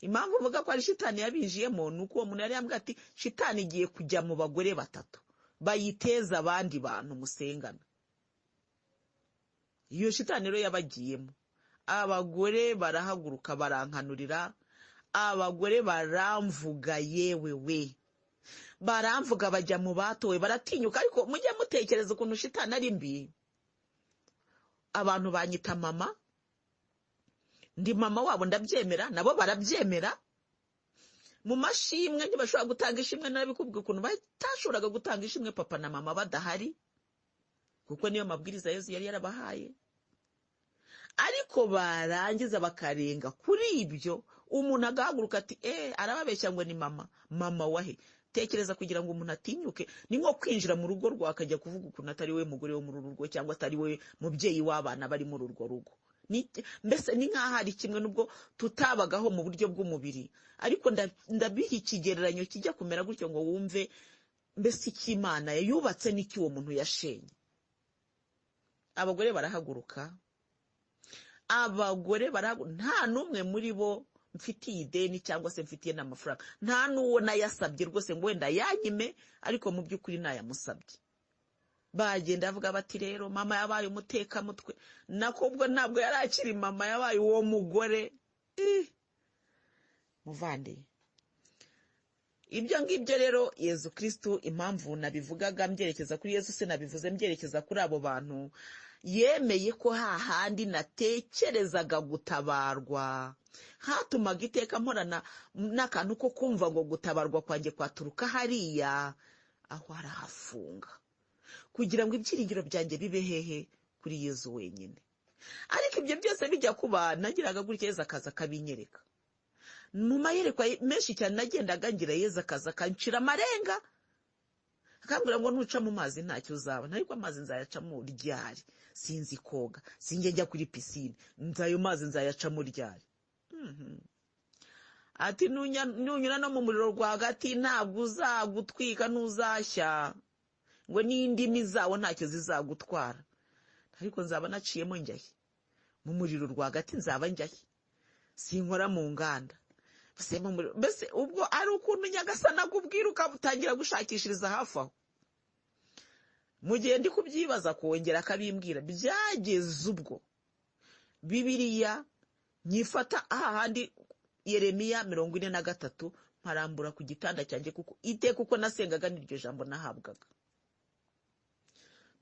Impamvu uvuga ko ari shitani yabinjiyemo nuko uwo muntu yari yambwiye ati shitani igiye kujya mu bagore batatu bayiteza abandi bantu musengana. Iyo shitani rero yabagiyemo, abagore barahaguruka barankanurira, abagore baramvuga, yewe we baramvuga, bajya mu batowe baratinyuka. Ariko mujye mutekereza ukuntu shitani ari mbi. Abantu banyita mama, ndi mama wabo, ndabyemera, nabo barabyemera. Mu mashimwe ntibashobora gutanga ishimwe, narabikubwiye ukuntu batashoboraga gutanga ishimwe papa na mama badahari, kuko niyo mabwiriza Yezu yari yarabahaye. Ariko barangiza bakarenga kuri ibyo, umuntu agahaguruka ati arababeshya ngo ni mama wahe. Tekereza kugira ngo umuntu atinyuke, ni nko kwinjira mu rugo rwawe akajya kuvuga ukuntu atari we mugore wo muri uru rugo, cyangwa atari we mubyeyi w'abana bari muri urwo rugo. Mbese ni nk'aho ari kimwe, nubwo tutabagaho mu buryo bw'umubiri, ariko ndabiha ikigereranyo kijya kumera gutyo ngo wumve mbese icy'Imana yubatse n'icyo uwo muntu yashenye. Abagore barahaguruka, nta n'umwe muri bo mfitiye ideni cyangwa se mfitiye n'amafaranga, nta n'uwo nayasabye rwose ngo wenda yanyime, ariko mu by'ukuri nayamusabye. Bagenda bavuga bati rero mama yabaye umutekamutwe. Nakubwo ntabwo yari akiri mama, yabaye uwo mugore. Muvande, ibyo ngibyo rero Yezu Kristo, impamvu nabivugaga mbyerekeza kuri Yezu, se nabivuze mbyerekeza kuri abo bantu, yemeye ko hahandi natekerezaga gutabarwa hatumaga iteka mporana n'akantu ko kumva ngo gutabarwa kwanjye kwaturuka hariya, aho arahafunga kugira ngo ibyiringiro byanjye bibe hehe? Kuri Yezu wenyine. Ariko ibyo byose bijya kuba, nagiraga gutya Yezu akaza akabinyereka. Mu mayerekwa menshi cyane nagendaga ngira, Yezu akaza akancira amarenga, akambwira ngo nuca mu mazi ntacyo uzabona, ariko amazi nzayacamo ryari? Sinzi koga, sinjye njya kuri pisine, nzayo mazi nzayacamo ryari? Ati nunyura no mu muriro rwagati ntabwo uzagutwika, ntuzashya, ngo n'indimi zawo ntacyo zizagutwara. Ariko nzaba naciyemo njyahe mu muriro rwagati, nzaba njyahe? Sinkora mu nganda. Mbese ubwo ari ukuntu Nyagasani akubwira ukabutangira gushakishiriza hafi aho. Mu gihe ndi kubyibaza kongera akabimbwira, byageze ubwo Bibiliya nyifata ahandi Yeremiya 43 mparambura ku gitanda cyanjye, kuko iteka uko nasengaga n'iryo jambo nahabwaga.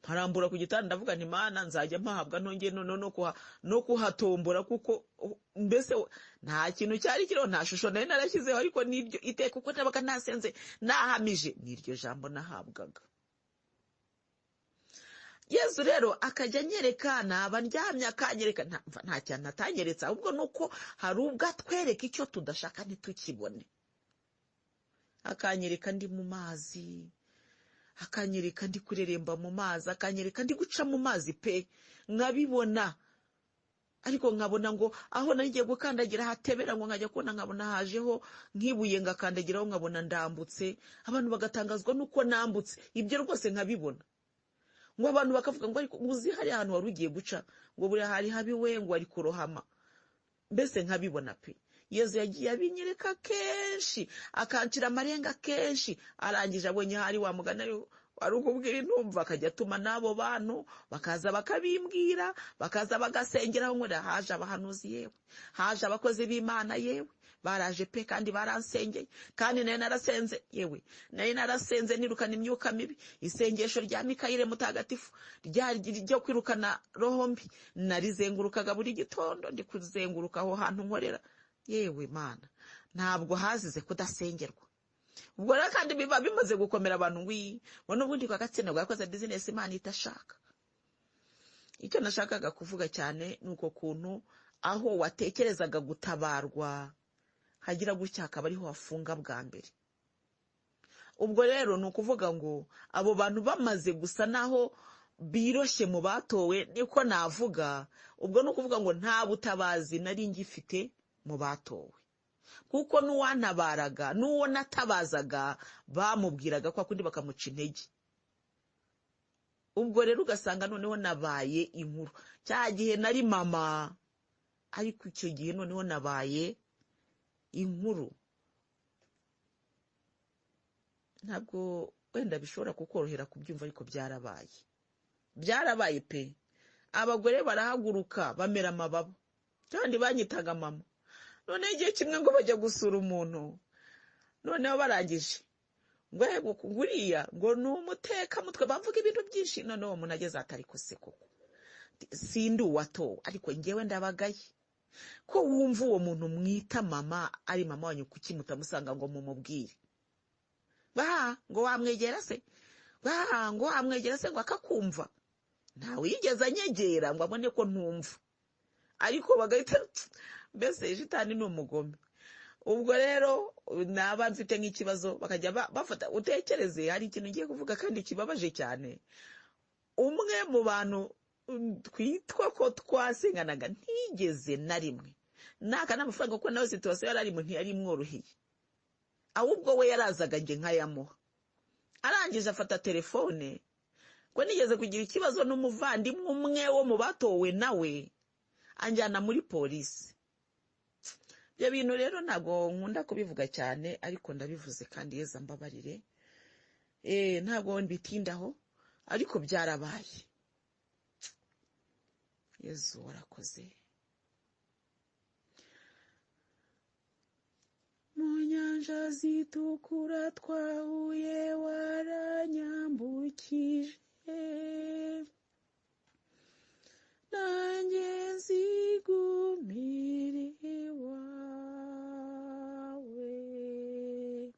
Mparambura ku gitanda ndavuga nti Mana, nzajya mpahabwa ntonge no kuhatombora, kuko mbese nta kintu cyari kiriho, nta shusho nari narashyizeho, ariko n'iryo iteka uko nabaga nasenze nahamije n'iryo jambo nahabwaga. Yezu rero akajya anyereka, naba ndyamye akanyereka, nta cyane atanyeretse, ahubwo nuko hari ubwo atwereka icyo tudashaka ntitukibone. Akanyereka ndi mu mazi, akanyereka ndi kureremba mu mazi, akanyereka ndi guca mu mazi pe, nkabibona. Ariko nkabona ngo aho nagiye gukandagira hatebera, ngo nkajya kubona nkabona hajeho nk'ibuye ngakandagiraho, nkabona ndambutse, abantu bagatangazwa nuko nambutse. Ibyo rwose nkabibona, ngo abantu bakavuga ngo ariko uzi hari ahantu wari ugiye guca, ngo buri hari habiwe, ngo ari kurohama. Mbese nkabibona pe. Yezu yagiye abinyereka kenshi, akancira amarenga kenshi. Arangije abonye hari wa mugana wari ukubwira intumva, akajya atuma n'abo bantu bakaza bakabimbwira, bakaza bagasengeraho, ngo haje abahanuzi yewe, haje abakozi b'Imana yewe, baraje pe kandi baransengeye kandi nayo narasenze yewe nayo narasenze nirukana imyuka mibi. Isengesho rya Mikayire mutagatifu ryo kwirukana roho mbi narizengurukaga buri gitondo, ndi kuzenguruka aho hantu nkorera. Yewe Mana, ntabwo hazize kudasengerwa. Ubwo rero kandi biba bimaze gukomera abantu ngo n'ubundi kwa Gatsina bwakoze business Imana itashaka. Icyo nashakaga kuvuga cyane nuko kuntu aho watekerezaga gutabarwa hagira gutya akaba ariho wafunga bwa mbere. Ubwo rero ni ukuvuga ngo abo bantu bamaze gusa naho biroshye mu batowe, niko navuga. Ubwo ni ukuvuga ngo nta butabazi nari ngifite mu batowe, kuko n'uwantabaraga n'uwo natabazaga bamubwiraga kwa kundi bakamuca intege. Ubwo rero ugasanga noneho nabaye inkuru. Cya gihe nari mama, ariko icyo gihe noneho nabaye inkuru. Ntabwo wenda bishobora kukorohera kubyumva, ariko byarabaye pe. Abagore barahaguruka bamera amababa kandi banyitaga mama. None igihe kimwe ngo bajya gusura umuntu, noneho barangije ngo nguriya ngo ni umutekamutwe, bavuga ibintu byinshi. Noneho uwo muntu ageze atari kose koko sindi uwatowe, ariko ngewe ndabagaye ko wumva uwo muntu mwita mama ari mama wanyu, kuki mutamusanga ngo mumubwire? Ngo wamwegera se, ngo wamwegera se ngo akakumva? Ntawe yigeze anyegera ngo abone ko ntumva, ariko bagahita mbese shitani ni umugome. Ubwo rero naba mfite nk'ikibazo bakajya bafata. Utekereze, hari ikintu ngiye kuvuga kandi kibabaje cyane. Umwe mu bantu twitwa ko twasenganaga ntigeze na rimwe naka n'amafaranga, kuko nawe situation yari arimo ntiyari imworoheye, ahubwo we yarazaga nge nkayamuha. Arangije afata telefone ko nigeze kugira ikibazo n'umuvandimwe umwe wo mu batowe, nawe anjyana muri polisi. Ibyo bintu rero ntabwo nkunda kubivuga cyane, ariko ndabivuze kandi Yezu ambabarire. Ntabwo mbitindaho, ariko byarabaye. Yezu warakoze. Mu nyanja zitukura twahuye waranyambukije, nanjye nzigumire iwawe.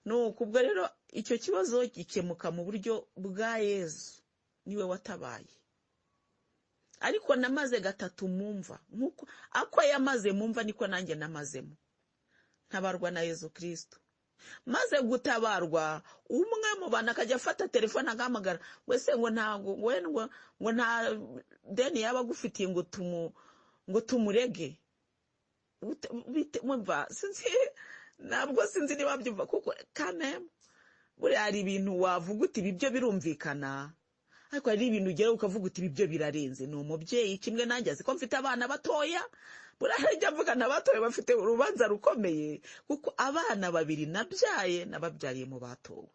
Nuko ubwo rero icyo kibazo gikemuka mu buryo bwa Yezu, niwe watabaye. Ariko namaze gatatu mumva, nkuko ako yamaze mumva niko nanjye namazemo. Ntabarwa na Yezu Kristo. Maze gutabarwa, umwe mu bana akajya afata telefone agamagara, wese ngo ntago ngo nta deni yaba gufitiye ngo tumurege. Mwumva ntabwo sinzi niba byumva, kuko kameme buri hari ibintu wavuga uti ibyo birumvikana, ariko hari ibintu ugera ukavuga uti ibyo birarenze. Ni umubyeyi kimwe nanjye azi ko mfite abana batoya, burahajya mvuga n'abatoye bafite urubanza rukomeye, kuko abana babiri nababyariye mu batowe.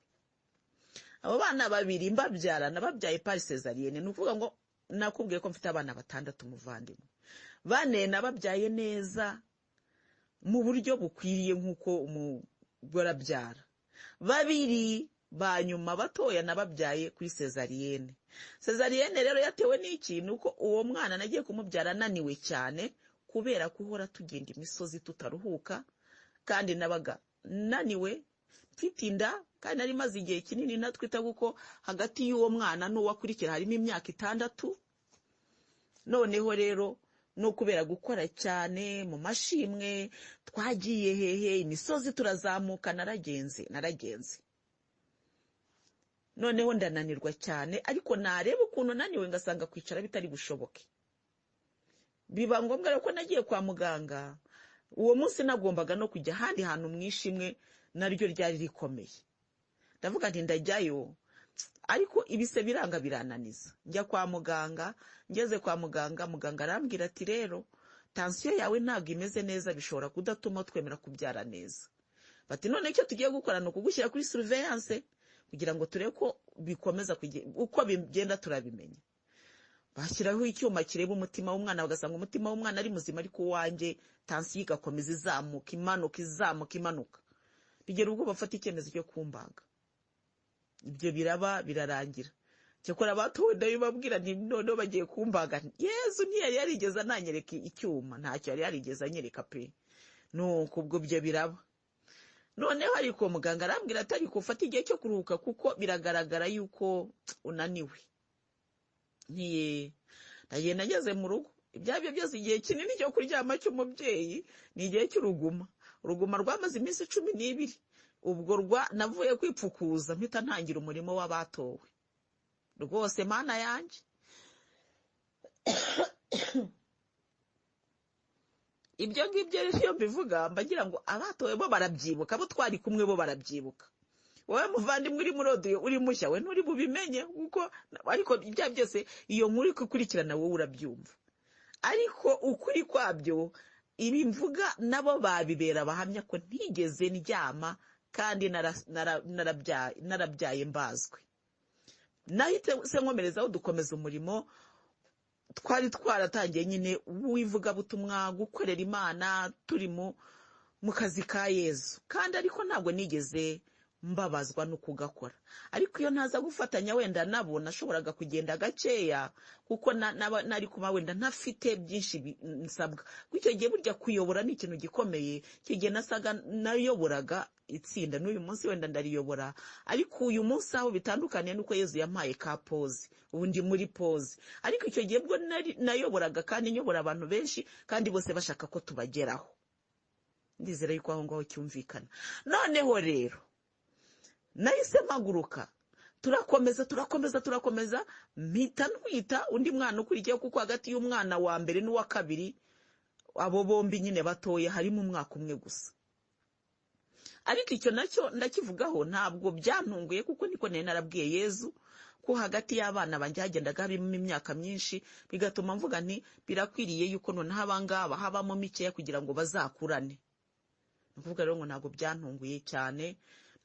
Abo bana babiri mbabyara nababyaye par césarienne, ni ukuvuga ngo nakubwiye ko mfite abana 6 umuvandimwe. 4 nababyaye neza mu buryo bukwiriye nk'uko umugore abyara. 2 banyuma batoya nababyaye kuri césarienne. Césarienne rero yatewe n'iki? Nuko uwo mwana nagiye kumubyara ananiwe cyane, kubera kuhora tugenda imisozi tutaruhuka, kandi nabaga naniwe mfite inda, kandi nari maze igihe kinini natwita kuko hagati y'uwo mwana n'uwakurikira harimo imyaka 6. Noneho rero no kubera gukora cyane mu mashimwe, twagiye hehe imisozi turazamuka, naragenze. Noneho ndananirwa cyane, ariko nareba ukuntu naniwe ngasanga kwicara bitari bushoboke. Biba ngombwa ko nagiye kwa muganga. Uwo munsi nagombaga no kujya handi hantu mwishimwe, naryo ryari rikomeye. Ndavuga nti ndajyayo, ariko ibise biranga birananiza. Njya kwa muganga, ngeze kwa muganga, muganga arambwira ati rero tension yawe ntabwo imeze neza, bishobora kudatuma twemera kubyara neza. Bati none icyo tugiye gukora no kugushyira kuri surveillance kugira ngo turebe ko bikomeza uko bigenda turabimenya. bashyiraho icyuma kireba umutima w'umwana bagasanga umutima w'umwana ari muzima ariko uwanjye tansiyo igakomeza izamuka imanuka bigera ubwo bafata icyemezo cyo kumbaga. Ibyo biraba birarangira. Cyakora batowe ndabibabwira nti noneho bagiye kumbaga, Yezu ntiyari yarigeze ananyereka icyuma, ntacyo yari yarigeze anyereka pe. Nuko ubwo byo biraba. Noneho ariko muganga arambwira ati ariko ufata igihe cyo kuruhuka kuko biragaragara yuko unaniwe. Nagiye nageze mu rugo, ibyabyo byose igihe kinini cyo kuryama cy'umubyeyi ni igihe cy'uruguma. Uruguma rwamaze iminsi 12. Ubwo navuye kwipfukuza mpita ntangira umurimo w'abatowe. Rwose mana yanjye. Ibyo ngibyo rero mbivuga mbagira ngo abatowe bo barabyibuka, abo twari kumwe bo barabyibuka. Wowe muvandimwe uri muri audio uri mushya we nturi bubimenye kuko ariko ibya byose iyo nkuru ikurikirana wowe urabyumva. Ariko ukuri kwabyo ibi mvuga nabo babibera bahamya ko ntigeze ndyama kandi narabyaye mbazwe. Nahite se nkomerezaho dukomeza umurimo twari twaratangiye nyine wivuga butumwa gukorera Imana turi mu kazi ka Yezu, kandi ariko ntabwo nigeze mbabazwa no kugakora. Ariko iyo ntaza gufatanya wenda nabo nashoboraga kugenda gakeya kuko nari kuba wenda ntafite byinshi nsabwa. Icyo gihe burya kuyobora ni ikintu gikomeye. Kigiye nasaga nayoboraga itsinda, n'uyu munsi wenda ndariyobora, ariko uyu munsi aho bitandukanye nuko Yezu yampaye ka pause, ubu ndi muri pause. Ariko icyo gihe bwo nayoboraga kandi nyobora abantu benshi kandi bose bashaka ko tubageraho. Ndizera yuko aho ngaho cyumvikana. Noneho rero nahise mpaguruka turakomeza mpita ntwita undi mwana ukurikiyeho kuko hagati y'umwana wa mbere n'uwa kabiri abo bombi nyine batoye harimo umwaka umwe gusa. Ariko icyo nacyo ndakivugaho ntabwo byantunguye kuko niko nari narabwiye Yezu ko hagati y'abana banjye hagendaga harimo imyaka myinshi, bigatuma mvuga nti birakwiriye yuko noneho abangaba habamo mikeya kugira ngo bazakurane. Nukuvuga rero ngo ntabwo byantunguye cyane.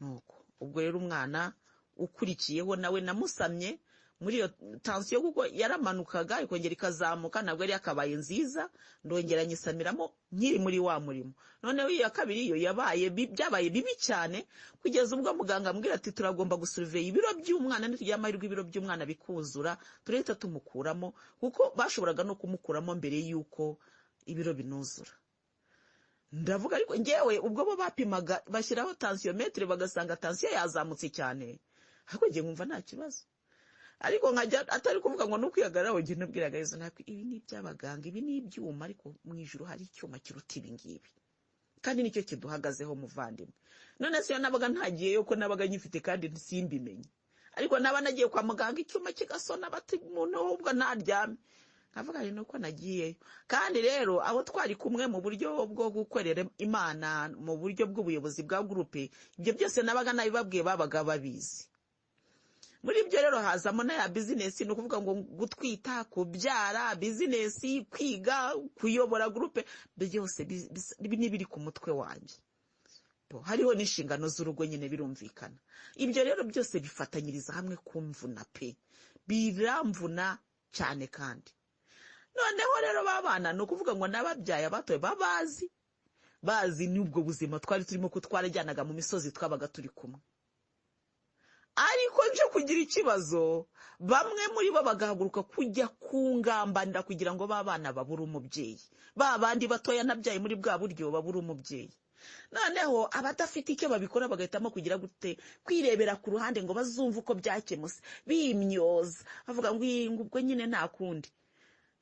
Nuko ubwo rero umwana ukurikiyeho nawe namusamye muri iyo tansiyo kuko yaramanukaga ikongera ikazamuka, ntabwo yari yakabaye nziza, ndongera nyisamiramo nkiri muri wa murimo. Noneho iya kabiri yo byabaye bibi cyane kugeza ubwo muganga ambwira ati turagomba gusurveya ibiro by'umwana, nitugira amahirwe ibiro by'umwana bikuzura turahita tumukuramo, kuko bashoboraga no kumukuramo mbere y'uko ibiro binuzura. Ndavuga ariko ngewe ubwo bo bapimaga bashyiraho tensiometre bagasanga tensiyo yazamutse cyane, ariko ngiye nkumva nta kibazo. Ariko nkajya atari kuvuga ngo no kwihagararaho ngiye nabwiraga Yezu ntabwo ibi ni iby'abaganga, ibi ni ibyuma, ariko mu ijuru hari icyuma kiruta ibi ngibi kandi nicyo kiduhagazeho muvandimwe. None se nabaga ntagiyeyo ko nabaga nyifite kandi simbimenye, ariko naba nagiye kwa muganga icyuma kigasona bati umuntu ahubwo ntaryame, nkavuga ari nuko nagiyeyo. Kandi rero abo twari kumwe mu buryo bwo gukorera Imana mu buryo bw'ubuyobozi bwa groupe, ibyo byose nabaga nabibabwiye babaga babizi. Muri ibyo rero hazamo na ya business, ni ukuvuga ngo gutwita, kubyara, business, kwiga, kuyobora groupe, byose biri ku mutwe wanjye. Hariho n'inshingano z'urugo nyine birumvikana. Ibyo rero byose bifatanyiriza hamwe kumvuna pe, biramvuna cyane. Kandi noneho rero babana ni ukuvuga ngo nababyaye abatoye bazi n'ubwo buzima twari turimo ko twarajyanaga mu misozi twabaga turi kumwe. Ariko nje kugira ikibazo, bamwe muri bo bagahaguruka kujya kungambanira kugira ngo babana babure umubyeyi, babandi batoya nabyaye muri bwa buryo babure umubyeyi. Noneho abadafite icyo babikora bagahitamo kugira gute, kwirebera ku ruhande ngo bazumve uko byakemuse, bimyoza bavuga ngo ubwo nyine nta kundi.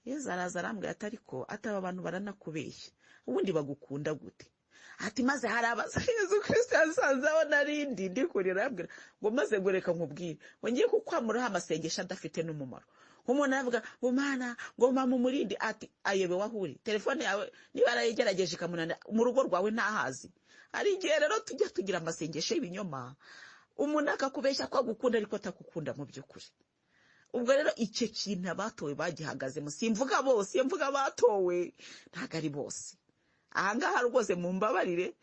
Yezu araza arambwira ati ariko ataba abantu baranakubeshya, ubundi bagukunda gute? Ati maze harabaza Yezu Kristo yasanze aho narindi ndikurira, arambwira ngo maze goreka nkubwire ngo ngiye kukwamuraho amasengesho adafite n'umumaro. Umuntu aravuga ngo Mana ngo mama umurindi, ati ayebe wahuri telefone yawe niba yarayigerageje ikamunana mu rugo rwawe ntahazi. Ari igihe rero tujya tugira amasengesho y'ibinyoma, umuntu akakubeshya ko agukunda ariko atakukunda mu by'ukuri. Ubwo rero icyo kintu abatowe bagihagazemo, simvuga bose, mvuga abatowe ntago ari bose. Ahangaha rwose mumbabarire,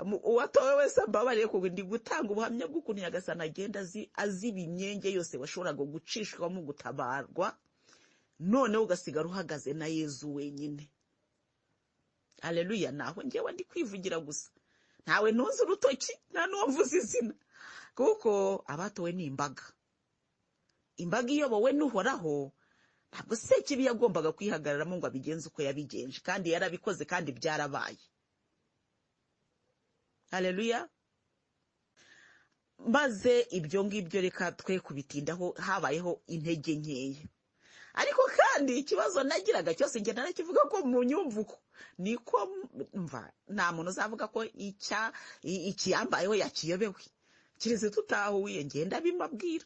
uwatowe wese ambabarire kuko ndi gutanga ubuhamya bw'ukuntu Nyagasani agenda aziba imyenge yose washoboraga gucishwamo gutabarwa noneho ugasigara uhagaze na Yezu wenyine. Haleluya. Naho njyewe ndi kwivugira gusa, ntawe ntuzi urutoki, nta n'uwo mvuze izina, kuko abatowe ni imbaga iyobowe n'Uhoraho. Ntabwo Sekibi yagombaga kwihagararamo ngo abigenze uko yabigenje, kandi yarabikoze kandi byarabaye. Haleluya. Maze ibyo ngibyo reka twe kubitindaho, habayeho intege nkeya. Ariko kandi ikibazo nagiraga cyose njye narakivuga ko mu nyumvuko niko mva, nta muntu uzavuga ko ikiyambayeho yakiyobewe, kireze tutahuye ngenda bimabwira.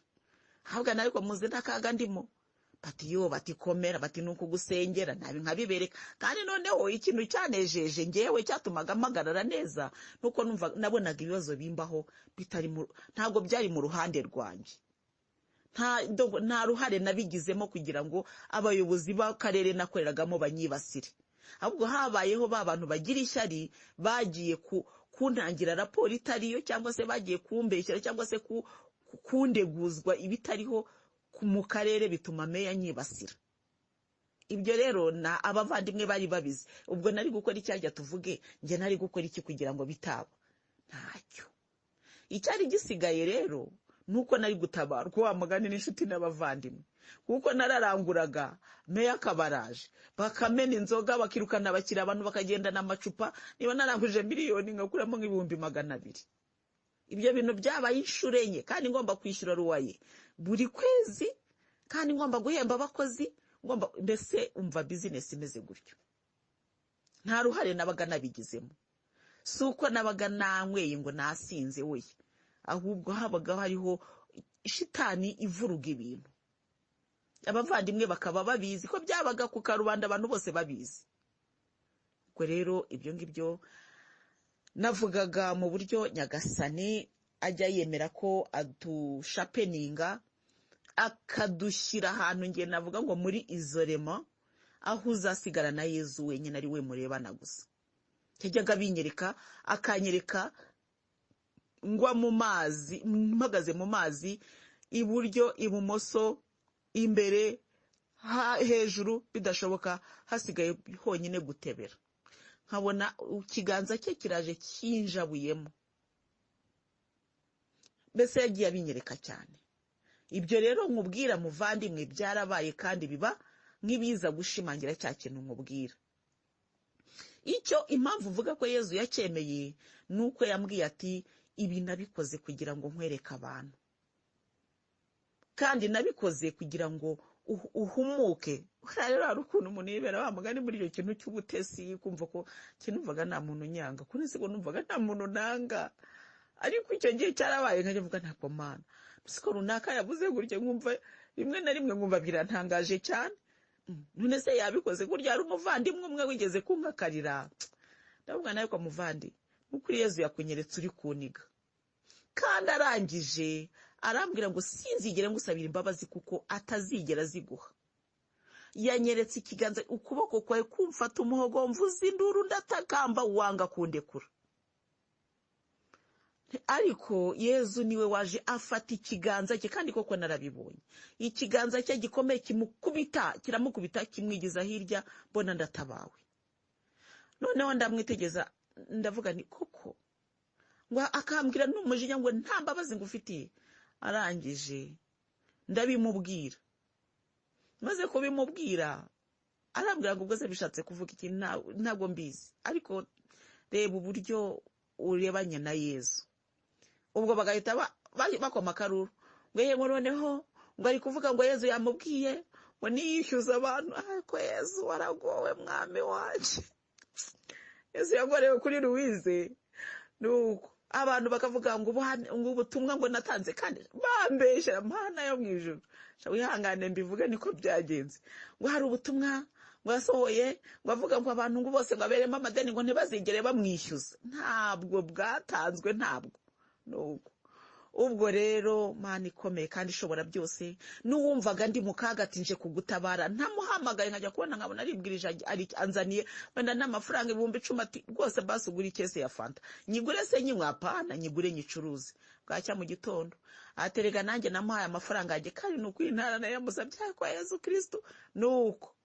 Habwa nariko muzi ntakaga ndimo, bati yo, bati komera, bati nuko gusengera nabi nkabibereka. Kandi noneho ikintu cyanejeje ngewe cyatumaga mpagarara neza nuko numva nabonaga ibibazo bimbaho bitari ntago byari mu ruhande rwanjye, nta ruhare nabigizemo kugira ngo abayobozi b'akarere nakoreragamo banyibasire. Ahubwo habayeho ba bantu bagira ishyari, bagiye kuntangira raporo itariyo, cyangwa se bagiye kumbeshyira, cyangwa se kundeguzwa ibitariho mu karere, bituma meya nyibasira. Ibyo rero na abavandimwe bari babizi. Ubwo nari gukora icyajya tuvuge, njye nari gukora iki kugira ngo bitaba? Ntacyo. Icyari gisigaye rero nuko nari gutabarwa, wa mugani n'inshuti n'abavandimwe, kuko nararanguraga meya kabaraje, bakamena inzoga, bakirukana abakiriya, abantu bakagenda n'amacupa. Niba naranguje miliyoni ngakuramo nk'ibihumbi 200. Ibyo bintu byabaye inshuro enye, kandi ngomba kwishyura ruwaye buri kwezi, kandi ngomba guhemba abakozi, mbese umva business imeze gutyo. Nta ruhare nabaga nabigizemo, suko nabaga nanyweye ngo nasinze we, ahubwo habaga hariho shitani ivuruga ibintu. Abavandimwe bakaba babizi ko byabaga ku karubanda, abantu bose babizi. Ubwo rero ibyo ngibyo navugaga mu buryo Nyagasani ajya yemera ko adushapeninga, akadushyira ahantu ngiye navuga ngo muri izorema, aho uzasigara na Yezu wenyine ari we murebana gusa. Cyajyaga binyereka, akanyereka ngwa mu mazi, mpagaze mu mazi, iburyo ibumoso, imbere hejuru, bidashoboka, hasigaye honyine gutebera. Nkabona ikiganza cye kiraje kinjabuyemo. Mbese yagiye abinyereka cyane. Ibyo rero nkubwira muvandimwe byarabaye, kandi biba nk'ibiza gushimangira cya kintu nkubwira. Icyo impamvu uvuga ko Yezu yacyemeye nuko yambwiye ati, ibi nabikoze kugira ngo nkwereke abantu, kandi nabikoze kugira ngo uhumuke. Rero hari ukuntu umuntu yibera wa mugani muri icyo kintu cy'ubutesi, kumva ko kinumvaga nta muntu nyanga, kuri sigo numvaga nta muntu nanga. Ariko icyo gihe cyarabaye nkajya mvuga ntabwo Mana, siko runaka yavuze gutyo, nkumva rimwe na rimwe nkumva birantangaje cyane. None se yabikoze kurya ari umuvandimwe umwe wigeze kunkakarira? Ndavuga nawe ko muvandi, ukuri Yezu yakunyeretse uri kuniga. Kandi arangije arambwira ngo sinzigere ngusabira imbabazi kuko atazigera ziguha. Yanyeretse ikiganza, ukuboko kwawe kumfata umuhogo, mvuza induru ndatakamba, wanga kundekura. Ariko Yezu niwe waje afata ikiganza cye, kandi koko narabibonye. Ikiganza cye gikomeye kiramukubita, kimwigiza hirya, mbona ndatabawe. Noneho ndamwitegeza, ndavuga ni koko, ngo akambwira n'umujinya ngo nta mbabazi ngufitiye. Arangije ndabimubwira. Maze kubimubwira, arambwira ngo ubwo se bishatse kuvuga iki? Ntabwo mbizi, ariko reba uburyo urebanye na Yezu. Ubwo bagahita bakoma akaruru, ngo yego noneho ngo ari kuvuga ngo Yezu yamubwiye ngo niyishyuza abantu. Ariko Yezu waragowe mwami wanje. Yezu yagorewe kuri Louise. Nuko abantu bakavuga ngo ubutumwa ngo natanze, kandi bambesha Mana yo mwijuru. Wihangane mbivuge niko byagenze. Ngo hari ubutumwa ngo yasohoye, ngo avuga ngo abantu ngo bose ngo aberemo amadeni ngo ntibazigere bamwishyuza. Ntabwo bwatanzwe, ntabwo. Nuko ubwo rero Mana ikomeye kandi ishobora byose, n'uwumvaga ndi mu kaga ati nje kugutabara, ntamuhamagaye nkajya kubona nkabona aribwirije anzaniye wenda n'amafaranga 10,000 ati rwose basugura ikese ya fanta, nyigure se nyinywa? Apana, nyigure nyicuruze. bwacya mu gitondo aterega nanjye namuhaye amafaranga yanjye kandi nuko intara nayo yamusabye kwa Yesu Kristo. Nuko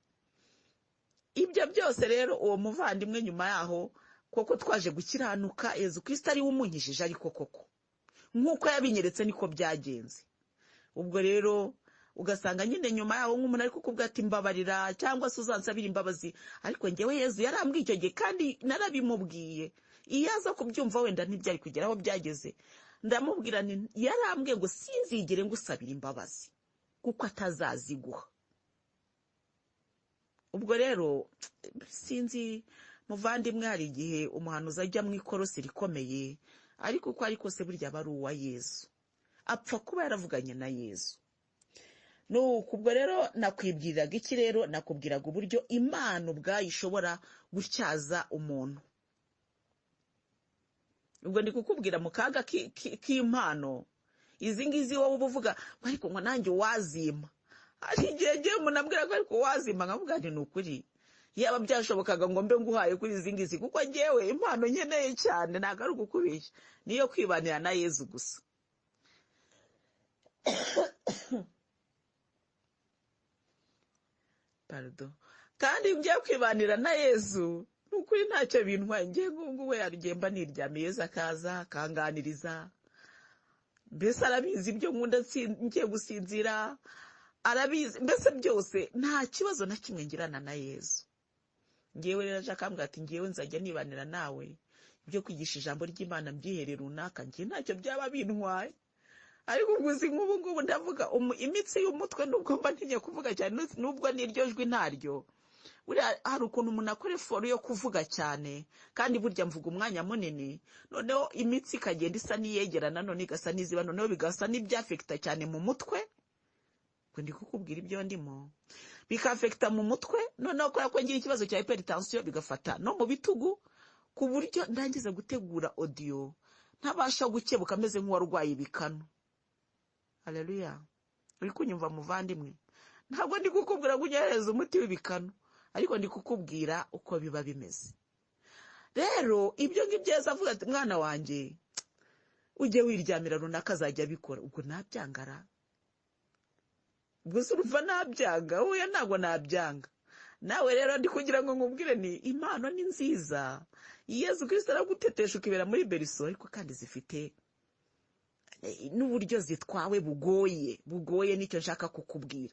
ibyo byose rero uwo muvandimwe nyuma yaho koko twaje gukiranuka, Yesu Kristo ari we umunkishije, ariko koko nk'uko yabinyeretse niko byagenze. Ubwo rero ugasanga nyine nyuma yaho nk'umuntu ari kukubwira ati mbabarira cyangwa se uzansabira imbabazi, ariko njyewe Yesu yarambwiye icyo gihe kandi narabimubwiye. Iyo aza kubyumva wenda ntibyari kugera aho byageze. Ndamubwira nti yarambwiye ngo sinzigere ngusabira imbabazi kuko atazaziguha. Ubwo rero sinzi muvandimwe, hari igihe umuhanuzi ajya mu ikorosi rikomeye, ariko uko ari kose burya aba ari uwa Yesu, apfa kuba yaravuganye na Yesu. Nuko ubwo rero nakwibwiriraga iki rero? Nakubwiraga uburyo Imana ubwayo ishobora gutyaza umuntu. Ubwo ndi kukubwira mu kaga k'impano izi ngizi wowe uba uvuga ariko ngo nanjye wazima. Hari igihe ngiye umuntu ambwira ko ariko wazima, nkavuga nti ni ukuri yaba byashobokaga ngo mbe nguhaye kuri izi ngizi, kuko njyewe impano nkeneye cyane ntabwo ari ukukubeshya, niyo kwibanira na Yesu gusa. Pardon. Kandi ngiye kwibanira na Yesu nukuri ntacyo bintwaye. Ngiye ngungu we yarugemba niryamiye, Yesu akaza akanganiriza. Mbese arabizi ibyo nkunda ngiye gusinzira, arabizi mbese byose, nta kibazo na kimwe ngirana na Yesu. Ngewe rero aje akambwira ati ngewe nzajya nibanira nawe, ibyo kwigisha ijambo ry'Imana mbyihere runaka, ngiye ntacyo byaba bintwaye. Ariko uguzi nk'ubu ngubu ndavuga imitsi y'umutwe, nubwo mba ntinye kuvuga cyane, nubwo n'iryo jwi ntaryo. Buriya hari ukuntu umuntu akora effort yo kuvuga cyane, kandi burya mvuga umwanya munini, noneho imitsi ikagenda isa niyegerana, none igasa n'iziba, noneho bigasa n'ibyafekta cyane mu mutwe. Ndi kukubwira ibyo ndimo, bikafekta mu mutwe, noneho ko ngira ikibazo cya hypertension bigafata no mu bitugu, ku buryo ndangiza gutegura audio ntabasha gukebuka ameze nk'uwarwaye ibikanu. Haleluya. Uri kunyumva muvandimwe? Ntabwo ndi kukubwira ngo unyereze umuti w'ibikanu, ariko ndi kukubwira uko biba bimeze. Rero ibyo ngibyo avuga ati mwana wanjye ujye wiryamira runaka azajya bikora. Ubwo nabyangara, gusa urumva nabyanga? Oya, ntabwo nabyanga. Nawe rero ndi kugira ngo nkubwire ni impano ni nziza. Yesu Kristo aragutetesha ukibera muri beriso, ariko kandi zifite n'uburyo zitwawe bugoye nicyo nshaka kukubwira.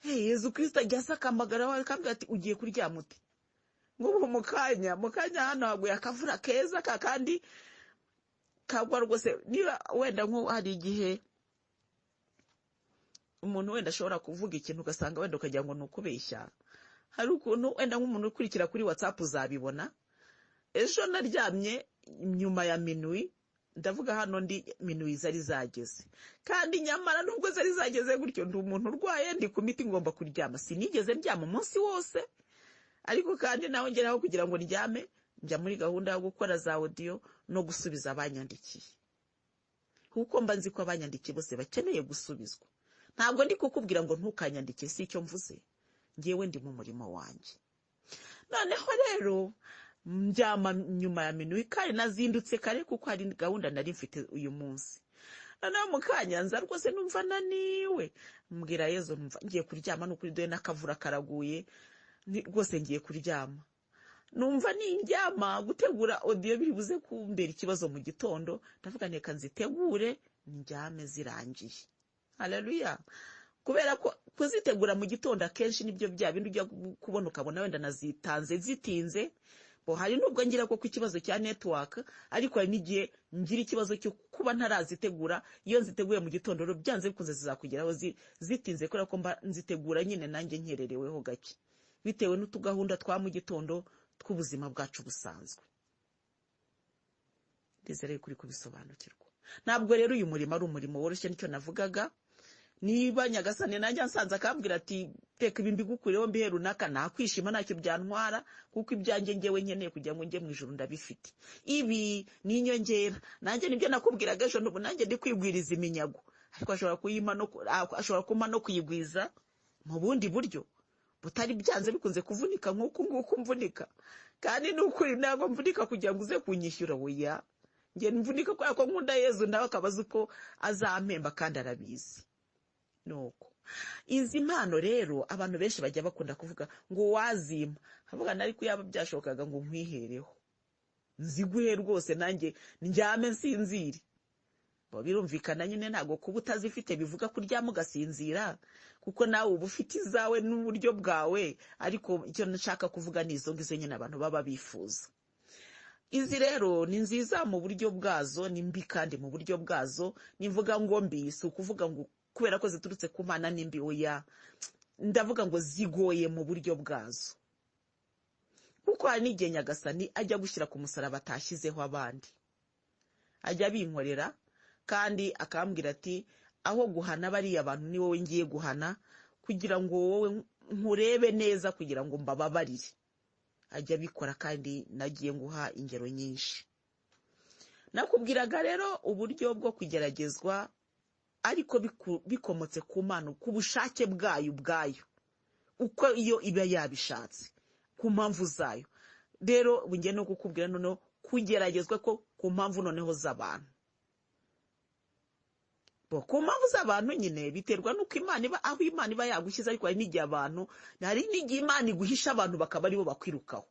Yesu Kristo ajya asakamagara wawe akambwira ati ugiye kuryama ute? Nk'ubu mu kanya hano haguye akavura keza kandi kagwa rwose. Niba wenda nko hari igihe umuntu wenda ashobora kuvuga ikintu ugasanga wenda ukagira ngo ni ukubeshya, hari ukuntu wenda nk'umuntu ukurikira kuri WhatsApp uzabibona. Ejo naryamye nyuma ya minuit, ndavuga hano ndi minuit zari zageze, kandi nyamara nubwo zari zageze gutyo ndi umuntu urwaye, ndi ku miti ngomba kuryama. Sinigeze ndyama umunsi wose, ariko kandi naho ngeraho kugira ngo ndyame njya muri gahunda yo gukora za audio no gusubiza abanyandikiye, kuko mba nzi ko abanyandikiye bose bakeneye gusubizwa. Ntabwo ndi kukubwira ngo ntukanyandike, si icyo mvuze. Ngewe ndi mu murimo wanjye. Noneho rero njyama nyuma ya minuit, kandi nazindutse kare kuko hari gahunda nari mfite uyu munsi. Noneho mu kanya nza rwose numva naniwe, mbwira Yesu numva ngiye kuryama, n'ukuri dore n'akavura karaguye, rwose ngiye kuryama. Numva nindyama gutegura audio biri buze kumbera ikibazo mu gitondo, ndavuga neka nzitegure ndyame zirangiye. Haleluya. Kubera ko kuzitegura mu gitondo akenshi nibyo bya bindi ujya kubona ukabona wenda nazitanze zitinze. Hari nubwo ngira ko ku kibazo cya network, ariko hari n'igihe ngira ikibazo cyo kuba ntarazitegura. Iyo nziteguye mu gitondo rero byanze bikunze zizakugeraho zitinze, kubera ko mba nzitegura nyine nanjye nkerereweho gake, bitewe n'utugahunda twa mu gitondo tw'ubuzima bwacu busanzwe. Ndizere kuri kubisobanukirwa. Ntabwo rero uyu murimo ari umurimo woroshye, nicyo navugaga. Niba Nyagasani nanjye ansanze akambwira ati teka ibi mbigukureho mbihe runaka, nakwishima ntacyo byantwara, kuko ibyanjye ngewe nkeneye kugira ngo njye mu ijuru ndabifite. Ibi ni inyongera. Nanjye nibyo nakubwiraga ejo, n'ubu nanjye ndi kwigwiriza iminyago, ariko ashobora kumpa no kuyigwiza mu bundi buryo butari byanze bikunze kuvunika nk'uko mvunika. Kandi n'ukuri ntabwo mvunika kugira ngo uze kunyishyura. Oya, njye mvunika kubera ko nkunda Yezu, nawe akabaza uko azampemba kandi arabizi. Nuko izi mpano rero abantu benshi bajya bakunda kuvuga ngo wazima, havuga nari ko yaba byashobokaga ngo nkwihereho nziguhe rwose nanjye ndyame nsinzire. Birumvikana nyine ntago kuba utazifite bivuga kuryama ugasinzira, kuko nawe uba ufite izawe n'uburyo bwawe, ariko icyo nshaka kuvuga ni izo ngizo nyine abantu baba bifuza. Izi rero ni nziza mu buryo bwazo, ni mbi kandi mu buryo bwazo. Nimvuga ngo mbi si ukuvuga ngo kubera ko ziturutse ku Mana nimbi, oya, ndavuga ngo zigoye mu buryo bwazo, kuko hari n'igihe Nyagasani ajya gushyira ku musaraba atashyizeho abandi, ajya binkorera kandi akambwira ati aho guhana bariya bantu ni wowe ngiye guhana, kugira ngo wowe nkurebe neza, kugira ngo mbababarire. Ajya bikora kandi nagiye nguha ingero nyinshi. Nakubwiraga rero uburyo bwo kugeragezwa, ariko bikomotse ku Mana, ku bushake bwayo ubwayo, uko iyo iba yabishatse, ku mpamvu zayo. Rero ngiye no kukubwira noneho kugeragezwa ko ku mpamvu noneho z'abantu. Ku mpamvu z'abantu nyine biterwa nuko Imana iba, aho Imana iba yagushyize, ariko hari n'igihe abantu, hari n'igihe Imana iguhisha abantu bakaba aribo bakwirukaho.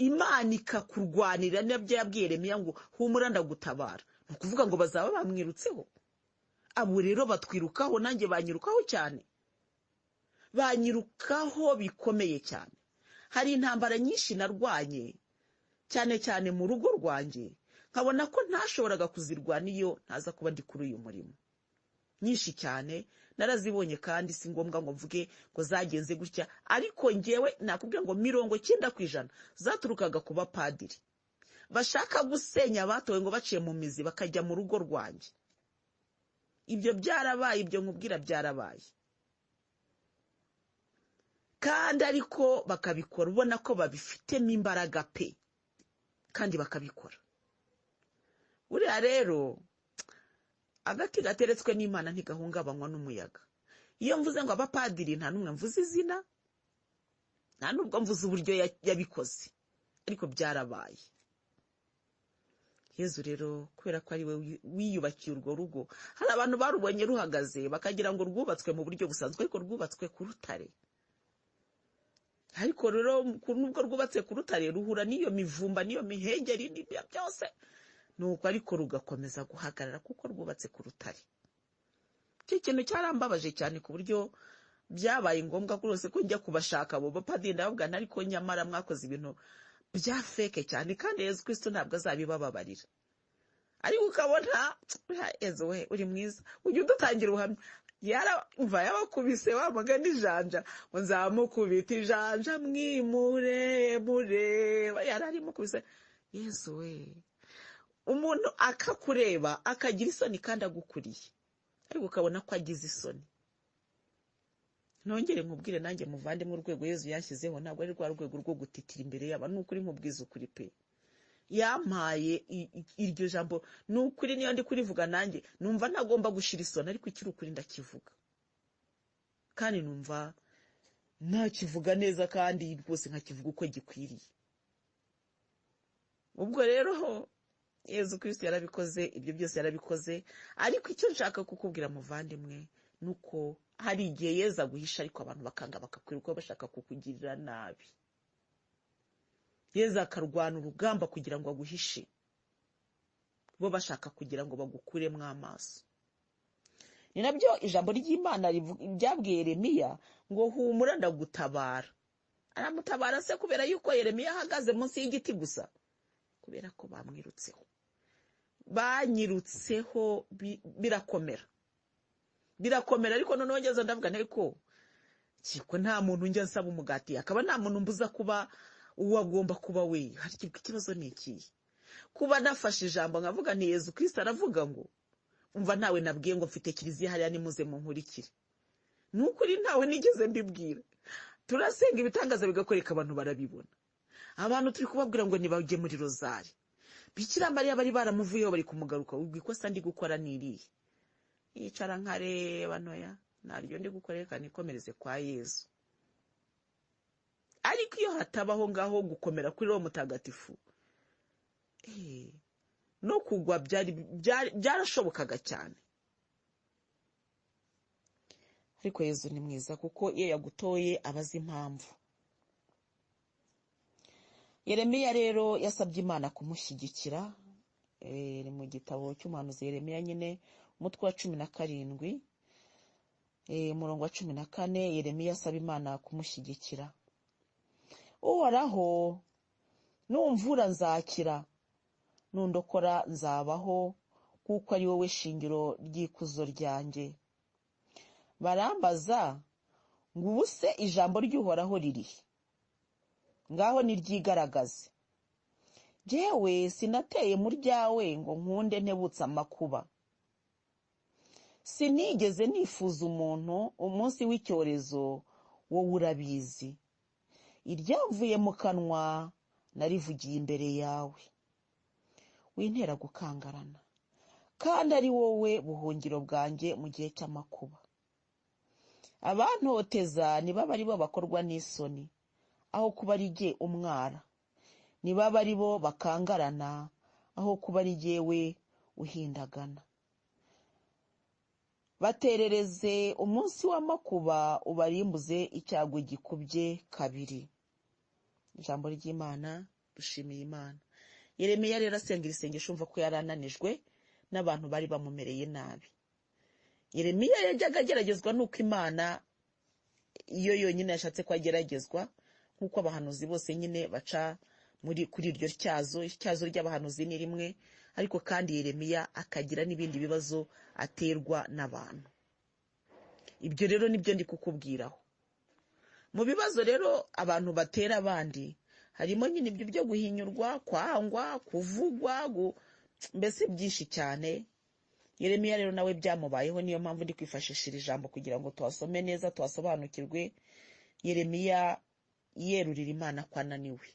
Imana ikakurwanira, nabyo yabwiye Yeremiya ngo humura ndagutabara. Ni ukuvuga ngo bazaba bamwirutseho. Abo rero batwirukaho, nanjye banyirukaho cyane, banyirukaho bikomeye cyane. Hari intambara nyinshi narwanye, cyane cyane mu rugo rwanjye, nkabona ko ntashoboraga kuzirwana iyo ntaza kuba ndi kuri uyu murimo. Nyinshi cyane narazibonye, kandi si ngombwa ngo mvuge ngo zagenze gutya, ariko ngewe nakubwira ngo 90% zaturukaga ku bapadiri bashaka gusenya abatowe ngo baciye mu mizi bakajya mu rugo rwanjye. Ibyo byarabaye, ibyo nkubwira byarabaye, kandi ariko bakabikora ubona ko babifitemo imbaraga pe, kandi bakabikora. Uriya rero agati gateretswe n'Imana ntigahungabanywa n'umuyaga. Iyo mvuze ngo abapadiri, nta numwe mvuze izina, nta nubwo mvuze uburyo yabikoze, ariko byarabaye. Yezu rero kubera ko ari we wiyubakiye urwo rugo, hari abantu barubonye ruhagaze bakagira ngo rwubatswe mu buryo busanzwe, ariko rwubatswe ku rutare. Ariko rero nubwo rwubatse ku rutare, ruhura n'iyo mivumba n'iyo mihengeri n'ibyo byose, nuko ariko rugakomeza guhagarara kuko rwubatse ku rutare. Icyo kintu cyarambabaje cyane ku buryo byabaye ngombwa rwose ko njya kubashaka abo bapadiri, ndavuga ariko nyamara mwakoze ibintu bya feke cyane, kandi Yezu Kristo ntabwo azabibababarira. Ariko ukabona Yezu we uri mwiza, ujye udutangira ubuhamya. Yaramva yabakubise wamagana ijanja, ngo nzamukubita ijanja mwimure mureba, yararimo kubise. Yezu we, umuntu akakureba akagira isoni kandi agukuriye, ariko ukabona ko agize isoni. Nongere nkubwire nanjye muvandimwe, urwego Yezu yashyizeho ntabwo ari rwa rwego rwo gutitira imbere y'abantu. Ni ukuri nkubwiza ukuri pe, yampaye iryo jambo, ni ukuri niyo ndi kurivuga nanjye numva ntagomba gushira isoni, ariko ikiri ukuri ndakivuga, kandi numva ntakivuga neza, kandi rwose nkakivuga uko gikwiriye. Ubwo rero Yezu Kristo yarabikoze, ibyo byose yarabikoze, ariko icyo nshaka kukubwira muvandimwe nuko hari igihe Yezu aguhisha, ariko abantu bakanga bakakwiruka bashaka kukugirira nabi. Yezu akarwana urugamba kugira ngo aguhishe, bo bashaka kugira ngo bagukuremo amaso. Ni nabyo ijambo ry'Imana ryabwiye Yeremiya ngo humura ndagutabara. Aramutabara se kubera yuko Yeremiya ahagaze munsi y'igiti gusa? Kubera ko bamwirutseho, banyirutseho, birakomera. Ariko noneho ngeze ndavuga ariko kiko nta muntu njya nsaba umugati, akaba nta muntu mbuza kuba uwo agomba kuba we. Hari ikibazo ni iki? Kuba nafashe ijambo nkavuga nti Yezu Kristo aravuga ngo umva, ntawe nabwiye ngo mfite kiliziya hariya nimuze munkurikire. Nukuri ntawe nigeze mbibwira. Turasenga ibitangaza bigakoreka, abantu barabibona. Abantu turi kubabwira ngo nibajye muri rozari. Bikira Mariya bari baramuvuyeho bari kumugaruka, ubwo ikosa ndi gukora niriye. Yicara nkareba noya, naryo ndi gukoreka nikomereze kwa Yezu. Ariko iyo hatabaho ngaho gukomera kuri Roho Mutagatifu, no kugwa byarashobokaga cyane. Ariko Yezu ni mwiza kuko iyo yagutoye abaza impamvu. Yeremiya rero yasabye Imana kumushyigikira. Ni mu gitabo cy'umuhanuzi Yeremiya nyine umutwe wa 17 umurongo wa 14. Yeremiya asaba Imana kumushyigikira. Uhoraho, numvura nzakira, nundokora nzabaho, kuko ari wowe shingiro ry'ikuzo ryanjye. Barambaza ngo ubuse ijambo ry'Uhoraho ririhe? Ngaho niryigaragaze. Jewe sinateye mu ryawe ngo nkunde ntebutse amakuba. Sinigeze nifuza umuntu umunsi w'icyorezo, wowe urabizi. Iryavuye mu kanwa narivugiye imbere yawe. Wintera gukangarana, kandi ari wowe buhungiro bwanjye mu gihe cy'amakuba. Abantoteza niba bari bo bakorwa n'isoni, aho kuba ari jye umwara. Niba bari bo bakangarana, aho kuba ari jyewe uhindagana. Baterereze umunsi w'amakuba, ubarimbuze icyago gikubye kabiri. Ijambo ry'Imana, dushimiye Imana. Yeremiya rero asenga isengesho umva ko yarananijwe n'abantu bari bamumereye nabi. Yeremiya yajyaga ageragezwa nuko Imana iyo yonyine yashatse ko ageragezwa, nkuko abahanuzi bose nyine baca kuri iryo icyazo ry'abahanuzi ni rimwe, ariko kandi Yeremiya akagira n'ibindi bibazo aterwa n'abantu. Ibyo rero nibyo ndi kukubwiraho. Mu bibazo rero abantu batera abandi harimo nyine ibyo byo guhinyurwa, kwangwa, kuvugwa, mbese byinshi cyane. Yeremiya rero nawe byamubayeho, niyo mpamvu ndi kwifashishira ijambo kugira ngo tuhasome neza, tuhasobanukirwe. Yeremiya yerurira Imana ko ananiwe.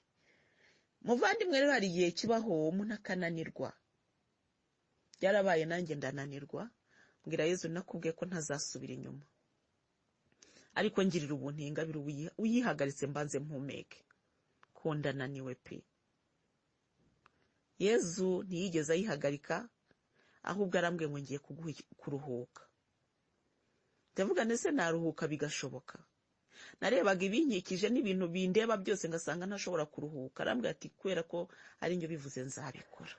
Muvandimwe rero hari igihe kibaho umuntu akananirwa. Byarabaye nanjye ndananirwa, mbwira Yezu nakubwiye ko ntazasubira inyuma. Ariko ngirira ubuntu ingabire uyihagaritse mbanze mpumeke, ko ndananiwe pe. Yezu ntiyigeze ayihagarika, ahubwo arambwiye ngo ngiye kuruhuka. Ndavuga ndetse naruhuka bigashoboka. Narebaga ibinkikije n'ibintu bindeba byose ngasanga ntashobora kuruhuka. Arambwira ati kubera ko ari njye bivuze nzabikora.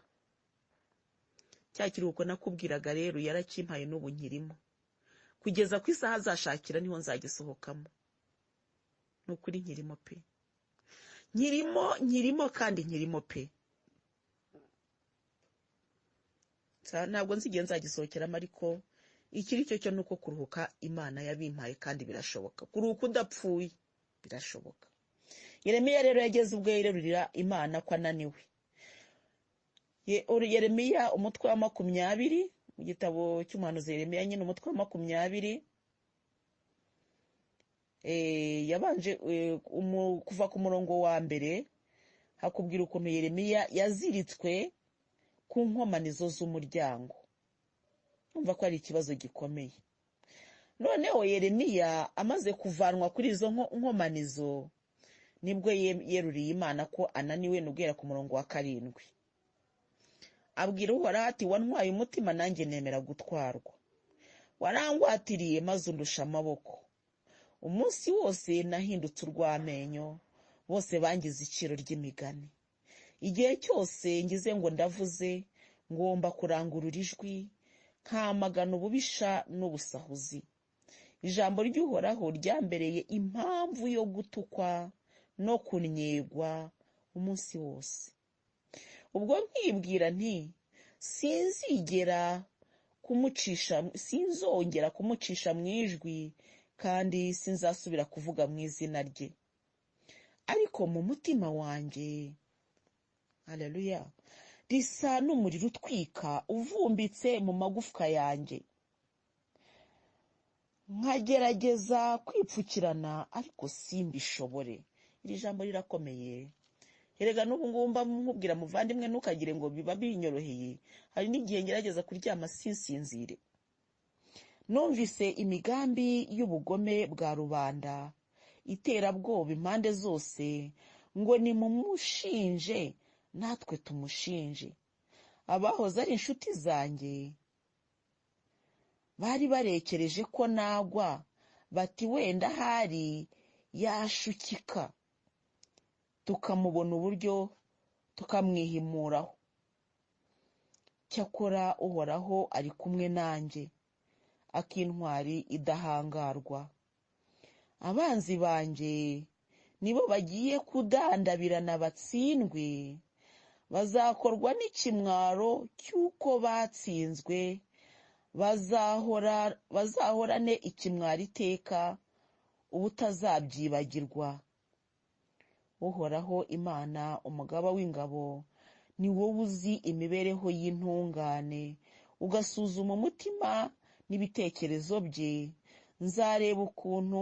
Cya kiruhuko nakubwiraga rero yarakimpaye n'ubu nkirimo. Kugeza ku isaha azashakira niho nzagisohokamo. Nukuri nkirimo pe. Nkirimo kandi nkirimo pe. Ntabwo nzigiye nzagisohokeramo, ariko ikiri cyo nuko kuruhuka Imana yabimpaye kandi birashoboka. Kuruhuka udapfuye birashoboka. Yeremiya rero yageze ubwo yerurira Imana ko ananiwe. Yeremiya umutwe wa 20 mu gitabo cy'umuhanuzi Yeremiya nyine umutwe wa 20 yabanje kuva ku murongo wa mbere hakubwira ukuntu Yeremiya yaziritswe ku nkomanizo z'umuryango. Umva ko ari ikibazo gikomeye. Noneho Yeremiya amaze kuvanwa kuri izo nkomanizo nibwo yeruriye Imana ko ananiwe, nubwera ku murongo wa 7. Abwira Uhoraho ati wantwaye umutima nanjye nemera gutwarwa. Warangwatiriye maze undusha amaboko. Umunsi wose nahindutse urw'amenyo, bose bangize iciro ry'imigani. Igihe cyose ngize ngo ndavuze, ngomba kurangurura ijwi, nkamagana ububisha n'ubusahuzi. Ijambo ry'Uhoraho ryambereye impamvu yo gutukwa no kunyegwa umunsi wose. Ubwo nkibwira nti sinzongera kumucisha mu ijwi, kandi sinzasubira kuvuga mu izina rye. Ariko mu mutima wanjye, haleluya, risa n'umuriro utwika uvumbitse mu magufwa yanjye. Nkagerageza kwipfukirana ariko simbishobore. Iri jambo rirakomeye. Erega n'ubu ngumba nkubwira muvandimwe ntukagire ngo biba binyoroheye. Hari n'igihe ngerageza kuryama sinsinzire. Numvise imigambi y'ubugome bwa rubanda, iterabwoba impande zose, ngo nimumushinje natwe tumushinje. abahoze ari inshuti zanjye bari barekereje ko nagwa, bati wenda hari yashukika tukamubona uburyo tukamwihimuraho. Cyakora Uhoraho ari kumwe nanjye, akintwari idahangarwa. Abanzi banjye nibo bagiye kudandabirana batsindwe, bazakorwa n'ikimwaro cy'uko batsinzwe, bazahorane ikimwaro iteka, ubutazabyibagirwa. Uhoraho Imana umugaba w'ingabo, ni wowe uzi imibereho y'intungane, ugasuzuma umutima n'ibitekerezo bye. Nzareba ukuntu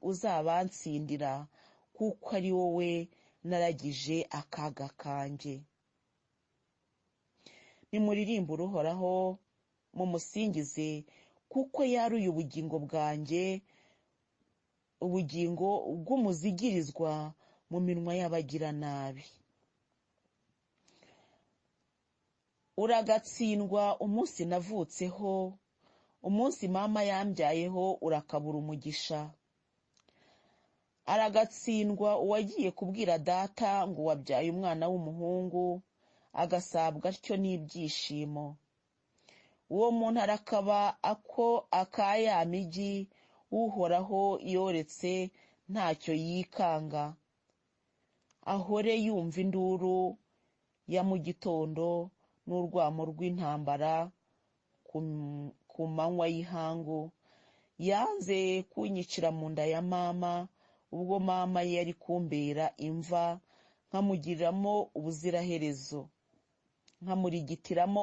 uzabansindira, kuko ari wowe naragije akaga kanjye. Nimuririmbe Uhoraho, mumusingize, kuko yaruye ubugingo bwanjye, ubugingo bw'umuzigirizwa mu minwa y'abagiranabi. Uragatsindwa umunsi navutseho, umunsi mama yambyayeho urakabura umugisha. Aragatsindwa uwagiye kubwira data ngo wabyaye umwana w'umuhungu, agasabwa atyo n'ibyishimo. Uwo muntu arakaba akaya migi, Uhoraho yoretse ntacyo yikanga. Ahore yumva induru ya mu gitondo n'urwamo rw'intambara ku manywa y'ihangu. Yanze kunyicira mu nda ya mama, ubwo mama yari kumbera imva, nkamurigitiramo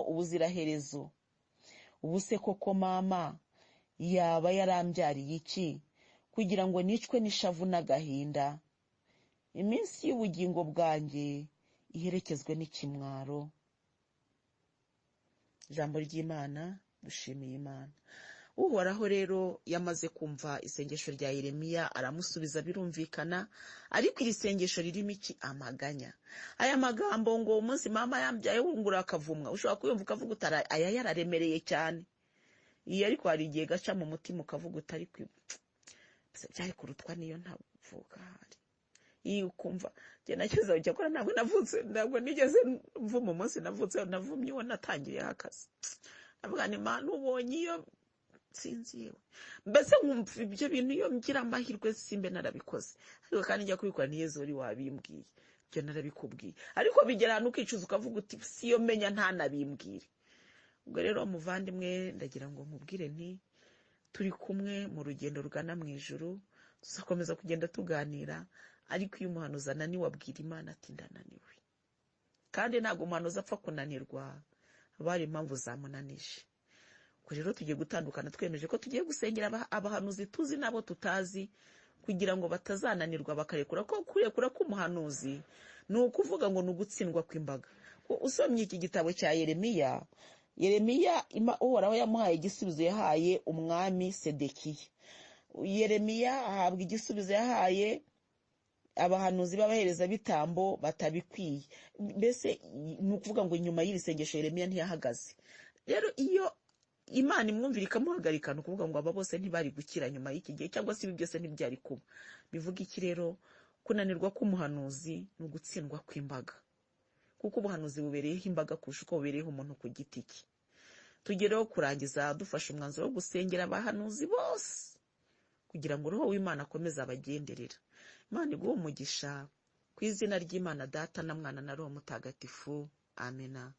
ubuziraherezo. Ubu se koko mama yaba yarambyariye iki, kugira ngo nicwe n'ishavu n'agahinda? Iminsi y'ubugingo bwanjye iherekezwe n'ikimwaro. Ijambo ry'Imana. Dushimiye Imana. Uhoraho rero yamaze kumva isengesho rya Yeremiya, aramusubiza birumvikana, ariko iri sengesho ririmo iki? Amaganya. Aya magambo ngo umunsi mama yambyaye wungura akavumwa, ushobora kuyumva ukavuga utara aya yararemereye cyane. Iyo ariko hari igihe gaca mu mutima ukavuga utari byari kurutwa niyo ntavuka hari. Iyo ukumva njye nakiza cyakora ntabwo nigeze mvuma umunsi navutse, navumye uwo natangiriyeho akazi. Avuga ni Mana ubonye iyo sinzi yewe. Mbese nkumva ibyo bintu iyo ngira amahirwe simbe narabikoze. Ariko kandi njya kubikora ni Yezu wari wabimbwiye. Ibyo narabikubwiye. Ariko bigera ahantu ukicuza ukavuga uti siyo menya ntanabimbwire. Ubwo rero muvandimwe ndagira ngo nkubwire nti turi kumwe mu rugendo rugana mu ijuru, tuzakomeza kugenda tuganira. Ariko iyo umuhanuzi ananiwe abwira Imana ati ndananiwe. Kandi ntabwo umuhanuzi apfa kunanirwa, bari impamvu zamunanije. Ubwo rero tugiye gutandukana twemeje ko tugiye gusengera abahanuzi tuzi nabo tutazi, kugira ngo batazananirwa bakarekura ko kurekura k'umuhanuzi ni ukuvuga ngo ni ugutsindwa kw'imbaga. Usomye iki gitabo cya Yeremiya, Uhoraho yamuhaye igisubizo yahaye umwami Sedekiya. Yeremiya ahabwa igisubizo yahaye abahanuzi b'abaherezabitambo batabikwiye. Mbese ni ukuvuga ngo nyuma y'iri sengesho Yeremiya ntiyahagaze. Rero iyo Imana imwumvira ikamuhagarika, ni ukuvuga ngo aba bose ntibari gukira nyuma y'iki gihe, cyangwa se ibi byose ntibyari kuba. Bivuga iki rero? Kunanirwa k'umuhanuzi ni ugutsindwa kw'imbaga, kuko ubuhanuzi bubereyeho imbaga kurusha uko bubereyeho umuntu ku giti cye. Tugereho kurangiza dufashe umwanzuro wo gusengera abahanuzi bose, kugira ngo Roho w'Imana akomeze abagenderera. Imana iguhe umugisha, ku izina ry'Imana Data na Mwana na Roho Mutagatifu. Amena.